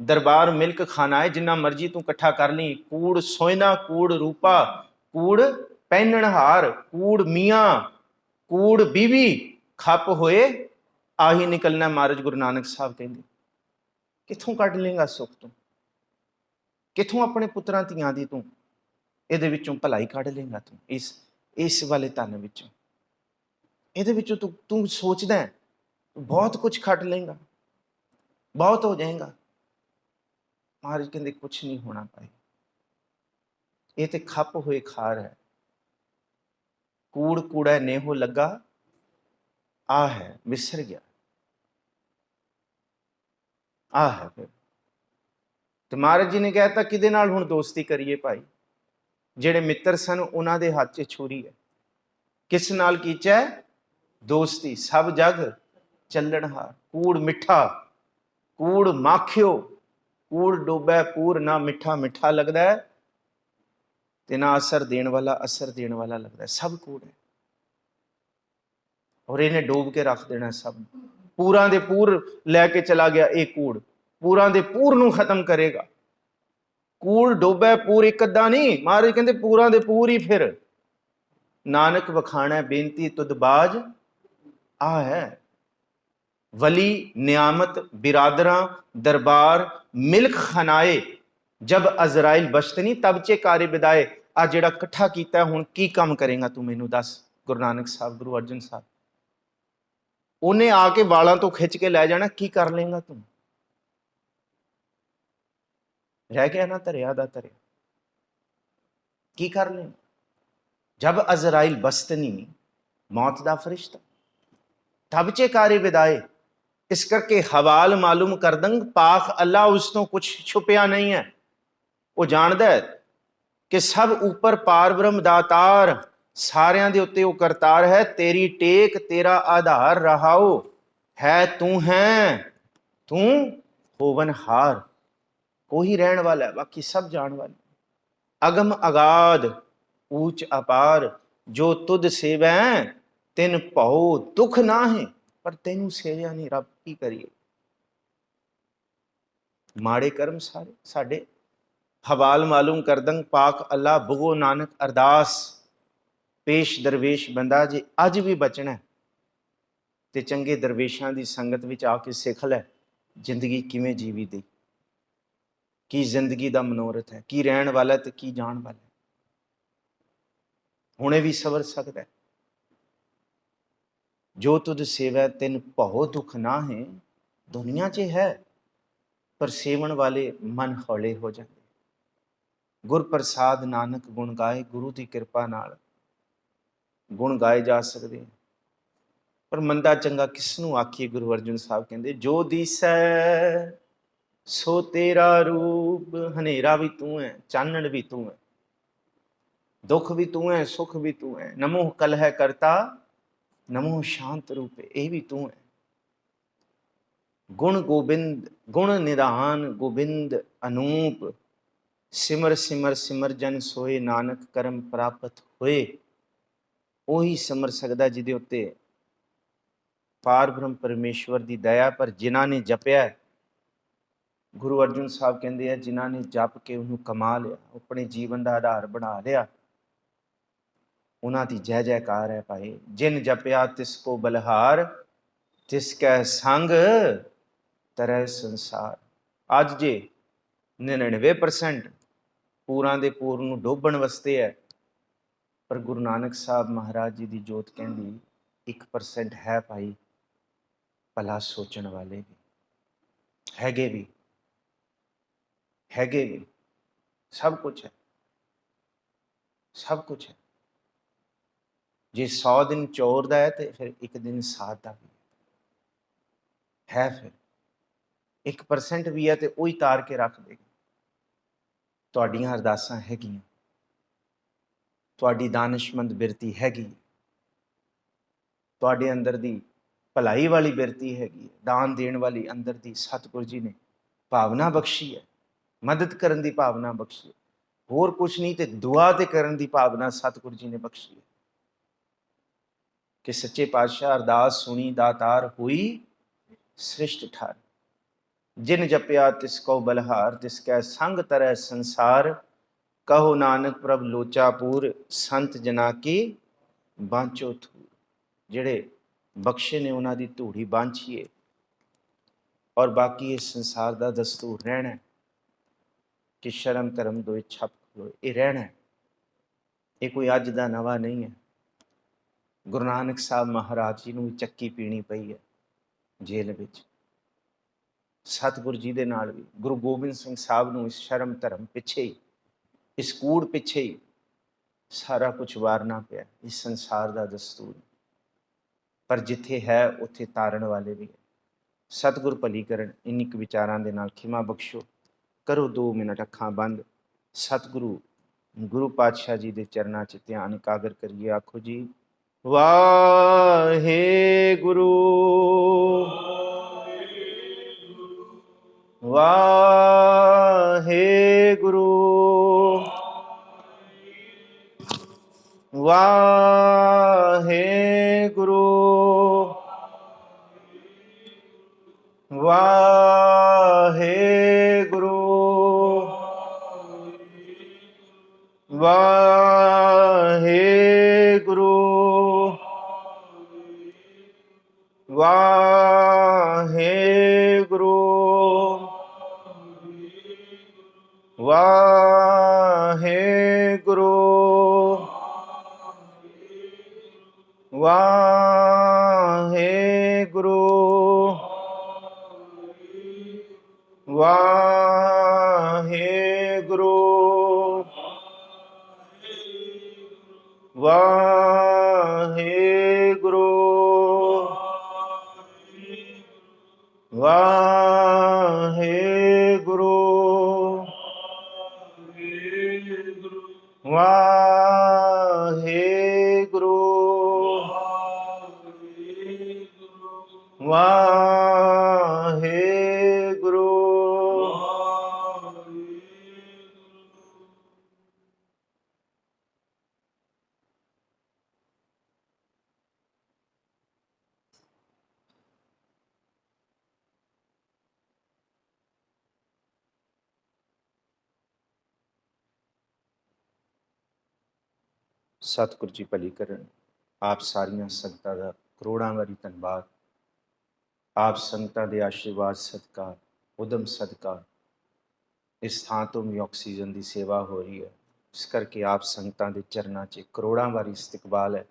ਦਰਬਾਰ ਮਿਲਕ ਖਾਨਾਏ, ਜਿੰਨਾ ਮਰਜੀ ਤੂੰ ਇਕੱਠਾ ਕਰ ਲਈ। ਕੂੜ ਸੋਇਨਾ, ਕੂੜ ਰੂਪਾ, ਕੂੜ ਪਹਿਨਣਹਾਰ, ਕੂੜ ਮੀਆਂ, ਕੂੜ ਬੀਵੀ, ਖੱਪ ਹੋਏ ਆਹੀ ਨਿਕਲਣਾ। ਮਹਾਰਾਜ ਗੁਰੂ ਨਾਨਕ ਸਾਹਿਬ ਕਹਿੰਦੇ ਕਿੱਥੋਂ ਕੱਢ ਲੇਗਾ ਸੁੱਖ ਤੂੰ? ਕਿੱਥੋਂ ਆਪਣੇ ਪੁੱਤਰਾਂ ਧੀਆਂ ਦੀ ਤੂੰ ਇਹਦੇ ਵਿੱਚੋਂ ਭਲਾਈ ਕੱਢ ਲੇਗਾ? ਤੂੰ ਇਸ ਵਾਲੇ ਧਨ ਵਿੱਚੋਂ, ਇਹਦੇ ਵਿੱਚੋਂ ਤੂੰ ਸੋਚਦਾ ਹੈ ਬਹੁਤ ਕੁਝ ਖੱਟ ਲੇਗਾ, ਬਹੁਤ ਹੋ ਜਾਏਗਾ। ਮਹਾਰਾਜ ਕਹਿੰਦੇ ਕੁਛ ਨਹੀਂ ਹੋਣਾ ਭਾਈ, ਇਹ ਤੇ ਖੱਪ ਹੋਏ ਖਾਰ ਹੈ। ਕੂੜ ਕੂੜਾ ਨੇਹੋ ਲੱਗਾ, ਆ ਹੈ ਵਿਸਰ ਗਿਆ, ਆ ਹੈ। ਫਿਰ ਤੇ ਮਹਾਰਾਜ ਜੀ ਨੇ ਕਹਿਤਾ ਕਿਹਦੇ ਨਾਲ ਹੁਣ ਦੋਸਤੀ ਕਰੀਏ ਭਾਈ? ਜਿਹੜੇ ਮਿੱਤਰ ਸਨ ਉਹਨਾਂ ਦੇ ਹੱਥ 'ਚ ਛੁਰੀ ਹੈ। ਕਿਸ ਨਾਲ ਕੀਚੈ ਦੋਸਤੀ, ਸਭ ਜਗ ਚੱਲਣਹਾਰ। ਕੂੜ ਮਿੱਠਾ, ਕੂੜ ਮਾਖਿਓ, ਕੂੜ ਡੋਬੈ ਪੂਰ, ਨਾ ਮਿੱਠਾ ਮਿੱਠਾ ਲੱਗਦਾ ਹੈ ਤੇ ਨਾ ਅਸਰ ਦੇਣ ਵਾਲਾ ਅਸਰ ਦੇਣ ਵਾਲਾ ਲੱਗਦਾ। ਸਭ ਕੂੜ ਹੈ ਔਰ ਇਹਨੇ ਡੋਬ ਕੇ ਰੱਖ ਦੇਣਾ ਸਭ। ਪੂਰਾਂ ਦੇ ਪੂਰ ਲੈ ਕੇ ਚਲਾ ਗਿਆ ਇਹ ਕੂੜ, ਪੂਰਾਂ ਦੇ ਪੂਰ ਨੂੰ ਖਤਮ ਕਰੇਗਾ। ਕੂੜ ਡੋਬੈ ਪੂਰ ਇੱਕ ਅੱਧਾ ਨਹੀਂ, ਮਹਾਰਾਜ ਕਹਿੰਦੇ ਪੂਰਾਂ ਦੇ ਪੂਰ ਹੀ। ਫਿਰ ਨਾਨਕ ਵਖਾਣਾ ਬੇਨਤੀ ਤੁਧ ਬਾਜ, ਆ ਹੈ ਵਲੀ ਨਿਆਮਤ ਬਿਰਾਦਰਾਂ ਦਰਬਾਰ ਮਿਲਕ ਖਨਾਏ, ਜਬ ਅਜ਼ਰਾइल ਬਸ਼ਤਨੀ ਤਬ ਚੇ ਕਾਰੇ ਬਿਦਾਏ। ਆ ਜਿਹੜਾ ਇਕੱਠਾ ਕੀਤਾ ਹੁਣ ਕੀ ਕੰਮ ਕਰੇਗਾ ਤੂੰ ਮੈਨੂੰ ਦੱਸ? ਗੁਰੂ ਨਾਨਕ ਸਾਹਿਬ, ਗੁਰੂ ਅਰਜਨ ਸਾਹਿਬ, ਉਹਨੇ ਆ ਕੇ ਵਾਲਾਂ ਤੋਂ ਖਿੱਚ ਕੇ ਲੈ ਜਾਣਾ, ਕੀ ਕਰ ਲੇਗਾ ਤੂੰ? ਰਹਿ ਗਿਆ ਨਾ ਧਰਿਆ ਦਾ ਧਰਿਆ, ਕੀ ਕਰ ਲੈ? ਜਬ ਅਜ਼ਰਾइल ਬਸਤਨੀ, ਮੌਤ ਦਾ ਫਰਿਸ਼ਤਾ, ਤਬ ਚੇ ਕਾਰੇ ਵਿਦਾਏ। ਇਸ ਕਰਕੇ ਹਵਾਲ ਮਾਲੂਮ ਕਰ ਦੰਗ, ਪਾਕ ਅੱਲਾ ਉਸ ਤੋਂ ਕੁਛ ਛੁਪਿਆ ਨਹੀਂ ਹੈ। ਉਹ ਜਾਣਦਾ ਹੈ ਕਿ ਸਭ ਉੱਪਰ ਪਾਰ ਬ੍ਰਹਮ ਦਾਤਾਰ ਸਾਰਿਆਂ ਦੇ ਉੱਤੇ ਉਹ ਕਰਤਾਰ ਹੈ। ਤੇਰੀ ਟੇਕ ਤੇਰਾ ਆਧਾਰ ਰਹਾਓ, ਹੈ ਤੂੰ ਹੈ ਤੂੰ ਹੋਵਨਹਾਰ। ਉਹੀ ਰਹਿਣ ਵਾਲਾ ਹੈ, ਬਾਕੀ ਸਭ ਜਾਣ ਵਾਲੇ। ਅਗਮ ਅਗਾਧ ਊਚ ਅਪਾਰ, ਜੋ ਤੁਧ ਸੇਵੈ ਤਿਨ ਭਉ ਦੁਖ ਨਾਹੀਂ। ਪਰ ਤੈਨੂੰ ਸੇਵਿਆ ਨਹੀਂ ਰੱਬ, ਕੀ ਕਰੀਏ। ਮਾੜੇ ਕਰਮ ਸਾਰੇ ਸਾਡੇ। ਹਵਾਲ ਮਾਲੂਮ ਕਰਦੰ ਪਾਕ ਅੱਲਾ ਬੁਗੋ ਨਾਨਕ ਅਰਦਾਸ। ਪੇਸ਼ ਦਰਵੇਸ਼ ਬੰਦਾ, ਜੇ ਅੱਜ ਵੀ ਬਚਣਾ ਤੇ ਚੰਗੇ ਦਰਵੇਸ਼ਾਂ ਦੀ ਸੰਗਤ ਵਿੱਚ ਆ ਕੇ ਸਿੱਖ ਲੈ ਜ਼ਿੰਦਗੀ ਕਿਵੇਂ ਜੀਵੀ ਦੀ, ਕੀ ਜ਼ਿੰਦਗੀ ਦਾ ਮਨੋਰਥ ਹੈ, ਕੀ ਰਹਿਣ ਵਾਲਾ ਤੇ ਕੀ ਜਾਣ ਵਾਲਾ। ਹੁਣੇ ਵੀ ਸਵਰ ਸਕਦਾ ਹੈ। ਜੋ ਤੁਧ ਸੇਵੈ ਤਿਨ ਭਉ ਦੁਖ ਨਾਹੀਂ। ਦੁਨੀਆ 'ਚ ਹੈ, ਪਰ ਸੇਵਣ ਵਾਲੇ ਮਨ ਹੌਲੇ ਹੋ ਜਾਂਦੇ। ਗੁਰ ਪ੍ਰਸਾਦ ਨਾਨਕ ਗੁਣ ਗਾਏ, ਗੁਰੂ ਦੀ ਕਿਰਪਾ ਨਾਲ ਗੁਣ ਗਾਏ ਜਾ ਸਕਦੇ। ਪਰ ਮੰਦਾ ਚੰਗਾ ਕਿਸ ਨੂੰ ਆਖੀਏ। ਗੁਰੂ ਅਰਜਨ ਸਾਹਿਬ ਕਹਿੰਦੇ, ਜੋ ਦੀਸੈ ਸੋ ਤੇਰਾ ਰੂਪ। ਹਨੇਰਾ ਵੀ ਤੂੰ ਹੈ, ਚਾਨਣ ਵੀ ਤੂੰ ਹੈ, ਦੁੱਖ ਵੀ ਤੂੰ ਹੈ, ਸੁਖ ਵੀ ਤੂੰ ਹੈ। ਨਮੋ ਕਲਹਿ ਕਰਤਾ, ਨਮੋ ਸ਼ਾਂਤ ਰੂਪੇ, ਇਹ ਵੀ ਤੂੰ ਹੈ। ਗੁਣ ਗੋਬਿੰਦ ਗੁਣ ਨਿਧਾਨ ਗੋਬਿੰਦ ਅਨੂਪ। ਸਿਮਰ ਸਿਮਰ ਸਿਮਰ ਜਨ ਸੋਏ, ਨਾਨਕ ਕਰਮ ਪ੍ਰਾਪਤ ਹੋਏ। ਉਹੀ ਸਿਮਰ ਸਕਦਾ ਜਿਹਦੇ ਉੱਤੇ ਪਾਰ ਬ੍ਰਹਮ ਪਰਮੇਸ਼ਵਰ ਦੀ ਦਇਆ। ਪਰ ਜਿਨ੍ਹਾਂ ਨੇ ਜਪਿਆ, ਗੁਰੂ ਅਰਜਨ ਸਾਹਿਬ ਕਹਿੰਦੇ ਆ, ਜਿਨ੍ਹਾਂ ਨੇ ਜਪ ਕੇ ਉਹਨੂੰ ਕਮਾ ਲਿਆ, ਆਪਣੇ ਜੀਵਨ ਦਾ ਆਧਾਰ ਬਣਾ ਲਿਆ, ਉਹਨਾਂ ਦੀ ਜੈ ਜੈਕਾਰ ਹੈ ਭਾਈ। ਜਿਨ ਜਪਿਆ ਤਿਸ ਕੋ ਬਲਹਾਰ, ਤਿਸ ਕੈ ਸੰਗ ਤਰੈ ਸੰਸਾਰ। ਅੱਜ ਜੇ 99% ਪੂਰਾਂ ਦੇ ਪੂਰ ਨੂੰ ਡੋਬਣ ਵਾਸਤੇ ਹੈ, ਪਰ ਗੁਰੂ ਨਾਨਕ ਸਾਹਿਬ ਮਹਾਰਾਜ ਜੀ ਦੀ ਜੋਤ ਕਹਿੰਦੀ 1% ਹੈ ਭਾਈ ਭਲਾ ਸੋਚਣ ਵਾਲੇ ਵੀ ਹੈਗੇ, ਵੀ ਹੈਗੇ ਵੀ। ਸਭ ਕੁਛ ਹੈ, ਸਭ ਕੁਛ ਹੈ। ਜੇ 100 ਦਿਨ ਚੋਰ ਦਾ ਹੈ ਤੇ ਫਿਰ ਇੱਕ ਦਿਨ ਸਾਧ ਦਾ ਵੀ ਹੈ। ਫਿਰ 1% ਵੀ ਹੈ ਤੇ ਉਹੀ ਤਾਰ ਕੇ ਰੱਖ ਦੇਗਾ। ਤੁਹਾਡੀਆਂ ਅਰਦਾਸਾਂ ਹੈਗੀਆਂ, ਤੁਹਾਡੀ ਦਾਨਿਸ਼ਮੰਦ ਬਿਰਤੀ ਹੈਗੀ, ਤੁਹਾਡੇ ਅੰਦਰ ਦੀ ਭਲਾਈ ਵਾਲੀ ਬਿਰਤੀ ਹੈਗੀ, ਦਾਨ ਦੇਣ ਵਾਲੀ ਅੰਦਰ ਦੀ ਸਤਿਗੁਰੂ ਜੀ ਨੇ ਭਾਵਨਾ ਬਖਸ਼ੀ ਹੈ, ਮਦਦ ਕਰਨ ਦੀ ਭਾਵਨਾ ਬਖਸ਼ੀ ਹੈ। ਹੋਰ ਕੁਛ ਨਹੀਂ ਤੇ ਦੁਆ ਤੇ ਕਰਨ ਦੀ ਭਾਵਨਾ ਸਤਿਗੁਰੂ ਜੀ ਨੇ ਬਖਸ਼ੀ ਹੈ। ਕਿ ਸੱਚੇ ਪਾਤਸ਼ਾਹ ਅਰਦਾਸ ਸੁਣੀ ਦਾਤਾਰ ਹੋਈ ਸ੍ਰਿਸ਼ਟ ਠਾਰ। ਜਿਨ ਜਪਿਆ ਤਿਸ ਕੋ ਬਲਹਾਰ, ਤਿਸ ਕੈ ਸੰਗ ਤਰੈ ਸੰਸਾਰ। ਕਹੋ ਨਾਨਕ ਪ੍ਰਭ ਲੋਚਾ ਪੂਰ, ਸੰਤ ਜਨਾ ਕੀ ਬਾਂਚੋ ਥੂਰ। ਜਿਹੜੇ ਬਖਸ਼ੇ ਨੇ ਉਹਨਾਂ ਦੀ ਧੂੜੀ ਬਾਂਝੀਏ। ਔਰ ਬਾਕੀ ਇਸ ਸੰਸਾਰ ਦਾ ਦਸਤੂਰ ਰਹਿਣਾ ਕਿ ਸ਼ਰਮ ਧਰਮ ਦੋਇ ਛਪ ਖਲੋਏ। ਇਹ ਰਹਿਣਾ, ਇਹ ਕੋਈ ਅੱਜ ਦਾ ਨਵਾਂ ਨਹੀਂ ਹੈ। ਗੁਰੂ ਨਾਨਕ ਸਾਹਿਬ ਮਹਾਰਾਜ ਜੀ ਨੂੰ ਵੀ ਚੱਕੀ ਪੀਣੀ ਪਈ ਹੈ ਜੇਲ੍ਹ ਵਿੱਚ। ਸਤਿਗੁਰੂ ਜੀ ਦੇ ਨਾਲ ਵੀ ਗੁਰੂ ਗੋਬਿੰਦ ਸਿੰਘ ਸਾਹਿਬ ਨੂੰ ਇਸ ਸ਼ਰਮ ਧਰਮ ਪਿੱਛੇ ਹੀ, ਇਸ ਕੂੜ ਪਿੱਛੇ ਹੀ ਸਾਰਾ ਕੁਝ ਵਾਰਨਾ ਪਿਆ। ਇਸ ਸੰਸਾਰ ਦਾ ਦਸਤੂਰ, ਪਰ ਜਿੱਥੇ ਹੈ ਉੱਥੇ ਤਾਰਨ ਵਾਲੇ ਵੀ ਹੈ। ਸਤਿਗੁਰ ਭਲੀ ਕਰਨ। ਇੰਨੀ ਕੁ ਵਿਚਾਰਾਂ ਦੇ ਨਾਲ ਖਿਮਾ ਬਖਸ਼ੋ। ਕਰੋ 2 ਮਿੰਟ ਅੱਖਾਂ ਬੰਦ। ਸਤਿਗੁਰੂ ਗੁਰੂ ਪਾਤਸ਼ਾਹ ਜੀ ਦੇ ਚਰਨਾਂ 'ਚ ਧਿਆਨ ਇਕਾਗਰ ਕਰੀਏ। ਆਖੋ ਜੀ, ਵਾਹਿਗੁਰੂ ਵਾਹਿਗੁਰੂ ਵਾਹਿਗੁਰੂ ਵਾਹਿਗੁਰੂ ਵਾਹਿਗੁਰੂ ਵਾਹਿਗੁਰੂ ਵਾਹਿਗੁਰੂ ਵਾਹਿਗੁਰੂ ਵਾਹਿਗੁਰੂ ਵਾਹਿਗੁਰੂ ਵਾਹਿਗੁਰੂ ਵਾਹਿਗੁਰੂ ਸਤਿਗੁਰੂ ਜੀ ਭਲੀ ਕਰਨ। ਆਪ ਸਾਰੀਆਂ ਸੰਗਤਾਂ ਦਾ ਕਰੋੜਾਂ ਵਾਰੀ ਧੰਨਵਾਦ। ਆਪ ਸੰਗਤਾਂ ਦੇ ਆਸ਼ੀਰਵਾਦ ਸਦਕਾ, ਉਦਮ ਸਦਕਾ ਇਸ ਥਾਂ ਤੋਂ ਵੀ ਆਕਸੀਜਨ ਦੀ ਸੇਵਾ ਹੋ ਰਹੀ ਹੈ। ਇਸ ਕਰਕੇ ਆਪ ਸੰਗਤਾਂ ਦੇ ਚਰਨਾਂ 'ਚ ਕਰੋੜਾਂ ਵਾਰੀ ਇਸਤਕਬਾਲ ਹੈ।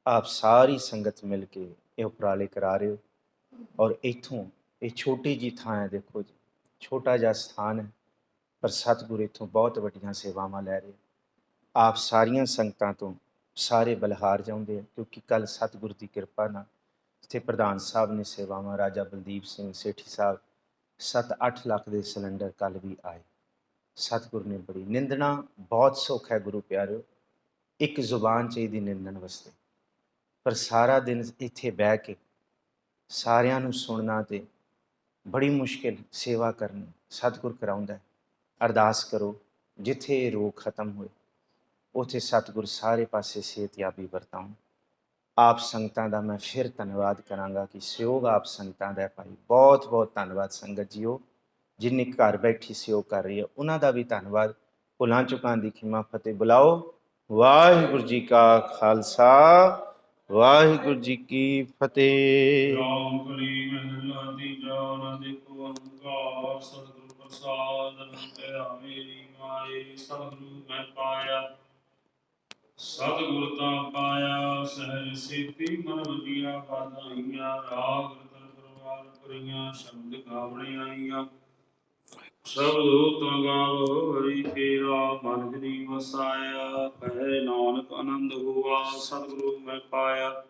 ਆਪ ਸਾਰੀ ਸੰਗਤ ਮਿਲ ਕੇ ਇਹ ਉਪਰਾਲੇ ਕਰਾ ਰਹੇ ਹੋ। ਔਰ ਇੱਥੋਂ ਇਹ ਛੋਟੀ ਜੀ ਥਾਂ ਹੈ, ਦੇਖੋ ਜੀ, ਛੋਟਾ ਜਿਹਾ ਸਥਾਨ ਹੈ, ਪਰ ਸਤਿਗੁਰੂ ਇੱਥੋਂ ਬਹੁਤ ਵੱਡੀਆਂ ਸੇਵਾਵਾਂ ਲੈ ਰਹੇ। ਆਪ ਸਾਰੀਆਂ ਸੰਗਤਾਂ ਤੋਂ ਸਾਰੇ ਬਲਿਹਾਰ ਜਾਂਦੇ ਆ, ਕਿਉਂਕਿ ਕੱਲ੍ਹ ਸਤਿਗੁਰੂ ਦੀ ਕਿਰਪਾ ਨਾਲ ਇੱਥੇ ਪ੍ਰਧਾਨ ਸਾਹਿਬ ਨੇ ਸੇਵਾਵਾਂ, ਰਾਜਾ ਬਲਦੀਪ ਸਿੰਘ ਸੇਠੀ ਸਾਹਿਬ 7-8 ਲੱਖ ਦੇ ਸਿਲੰਡਰ ਕੱਲ੍ਹ ਵੀ ਆਏ। ਸਤਿਗੁਰੂ ਨੇ ਬੜੀ ਨਿੰਦਣਾ ਬਹੁਤ ਸੁੱਖ ਹੈ ਗੁਰੂ ਪਿਆਰਿਓ, ਇੱਕ ਜ਼ੁਬਾਨ ਚਾਹੀਦੀ ਨਿੰਦਣ ਵਾਸਤੇ, ਪਰ ਸਾਰਾ ਦਿਨ ਇੱਥੇ ਬਹਿ ਕੇ ਸਾਰਿਆਂ ਨੂੰ ਸੁਣਨਾ ਤੇ ਬੜੀ ਮੁਸ਼ਕਿਲ ਸੇਵਾ ਕਰਨੀ। ਸਤਿਗੁਰ ਕਰਾਉਂਦਾ। ਅਰਦਾਸ ਕਰੋ ਜਿੱਥੇ ਇਹ ਰੋਗ ਖਤਮ ਹੋਏ ਉੱਥੇ ਸਤਿਗੁਰ ਸਾਰੇ ਪਾਸੇ ਸਿਹਤਯਾਬੀ ਵਰਤਾਉਣ। ਆਪ ਸੰਗਤਾਂ ਦਾ ਮੈਂ ਫਿਰ ਧੰਨਵਾਦ ਕਰਾਂਗਾ ਕਿ ਸਹਿਯੋਗ ਆਪ ਸੰਗਤਾਂ ਦਾ ਭਾਈ, ਬਹੁਤ ਬਹੁਤ ਧੰਨਵਾਦ ਸੰਗਤ ਜੀਓ, ਜਿੰਨੀ ਘਰ ਬੈਠੀ ਸਹਿਯੋਗ ਕਰ ਰਹੀ ਹੈ ਉਹਨਾਂ ਦਾ ਵੀ ਧੰਨਵਾਦ। ਭੁੱਲਾਂ ਚੁੱਕਾਂ ਦੀ ਖਿਮਾ ਫਤਿਹ ਬੁਲਾਓ। ਵਾਹਿਗੁਰੂ ਜੀ ਕਾ ਖਾਲਸਾ, ਵਾਹਿਗੁਰੂ ਜੀ ਕੀ ਫਤਿਹ। ਰਾਮ ਕਲੀ ਮਹਿਲਾ ਤੀਜਾ ਆਨੰਦ ਓੰਕਾਰ ਸਤਿਗੁਰ ਪ੍ਰਸਾਦ ਰਤਿਆ ਮੇਰੀ ਮਾਏ। ਸਤਿਗੁਰੂ ਮੈਂ ਪਾਇਆ ਸਤਿਗੁਰ ਤਾਂ ਪਾਇਆ, ਸਹਿਜ ਸੇਤੀ ਮਨ ਵਧੀਆ ਬਾਧਾਈਆਂ। ਰਾਗ ਰਤਨ ਪਰਵਾਰ ਕਰੀਆਂ, ਸ਼ਬਦ ਗਾਵਣੇ ਆਈਆਂ। ਸਬਦੋ ਤਾਂ ਗਾਵੋ ਹਰੀ ਕੇਰਾ, ਮਨ ਜਨੀ ਵਸਾਇਆ। ਕਹੇ ਨਾਨਕ ਆਨੰਦ ਹੁਆ, ਸਤਿਗੁਰੂ ਮੈਂ ਪਾਇਆ।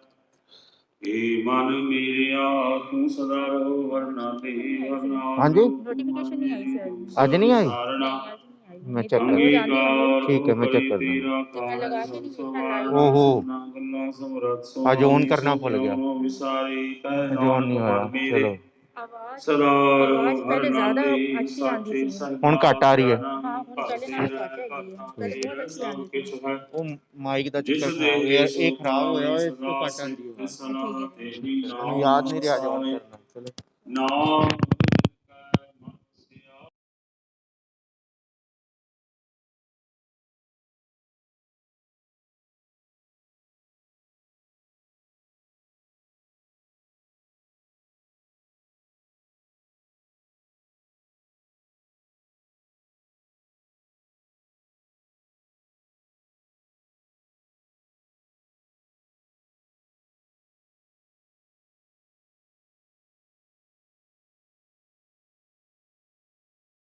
ਏ ਮਨ ਮੇਰਿਆ ਤੂੰ ਸਦਾ ਰਹੋ ਵਰਨਾ ਤੇ ਵਰਨਾ। ਹਾਂਜੀ, ਨੋਟੀਫਿਕੇਸ਼ਨ ਨਹੀਂ ਆਈ ਸਰ। ਅੱਜ ਨਹੀਂ ਆਈ? ਸਾਰਣਾ ਮੈਂ ਚੈੱਕ ਕਰ ਠੀਕ ਹੈ, ਮੈਂ ਚੈੱਕ ਕਰ ਦਾਂਗਾ। ਤੇ ਮੈਂ ਲਗਾ ਕੇ ਨਹੀਂ ਵੇਖਿਆ ਲਾਈਵ। ਓਹੋ, ਅੱਜ ਔਨ ਕਰਨਾ ਭੁੱਲ ਗਿਆ, ਅੱਜ ਔਨ ਨਹੀਂ ਹੋਇਆ। ਚਲੋ ਆਵਾਜ਼ ਸਦਾ ਆਵਾਜ਼ ਪਹਿਲੇ ਜ਼ਿਆਦਾ ਅੱਛੀ ਆਉਂਦੀ ਸੀ। ਹੁਣ ਘੱਟ ਆ ਰਹੀ ਹੈ। ਹਾਂ ਹੁਣ ਪਹਿਲੇ ਨਾਲ ਘੱਟ ਹੈਗੀ ਹੈ, ਪਹਿਲੇ ਬਹੁਤ ਅੱਛੀ ਆਉਂਦੀ ਸੀ। ਉਹ ਮਾਈਕ ਦਾ ਚੱਕਰ ਖਰਾਬ ਹੋਇਆ, ਇਹ ਖਰਾਬ ਹੋਇਆ, ਇਸ ਤੋਂ ਘੱਟ ਆਉਂਦੀ ਹੈ। ਠੀਕ ਹੈ। ਮੈਨੂੰ ਯਾਦ ਨਹੀਂ ਰਿਹਾ ਅੱਜ ਔਨ ਕਰਨਾ। ਚਲੋ ਨਾਮ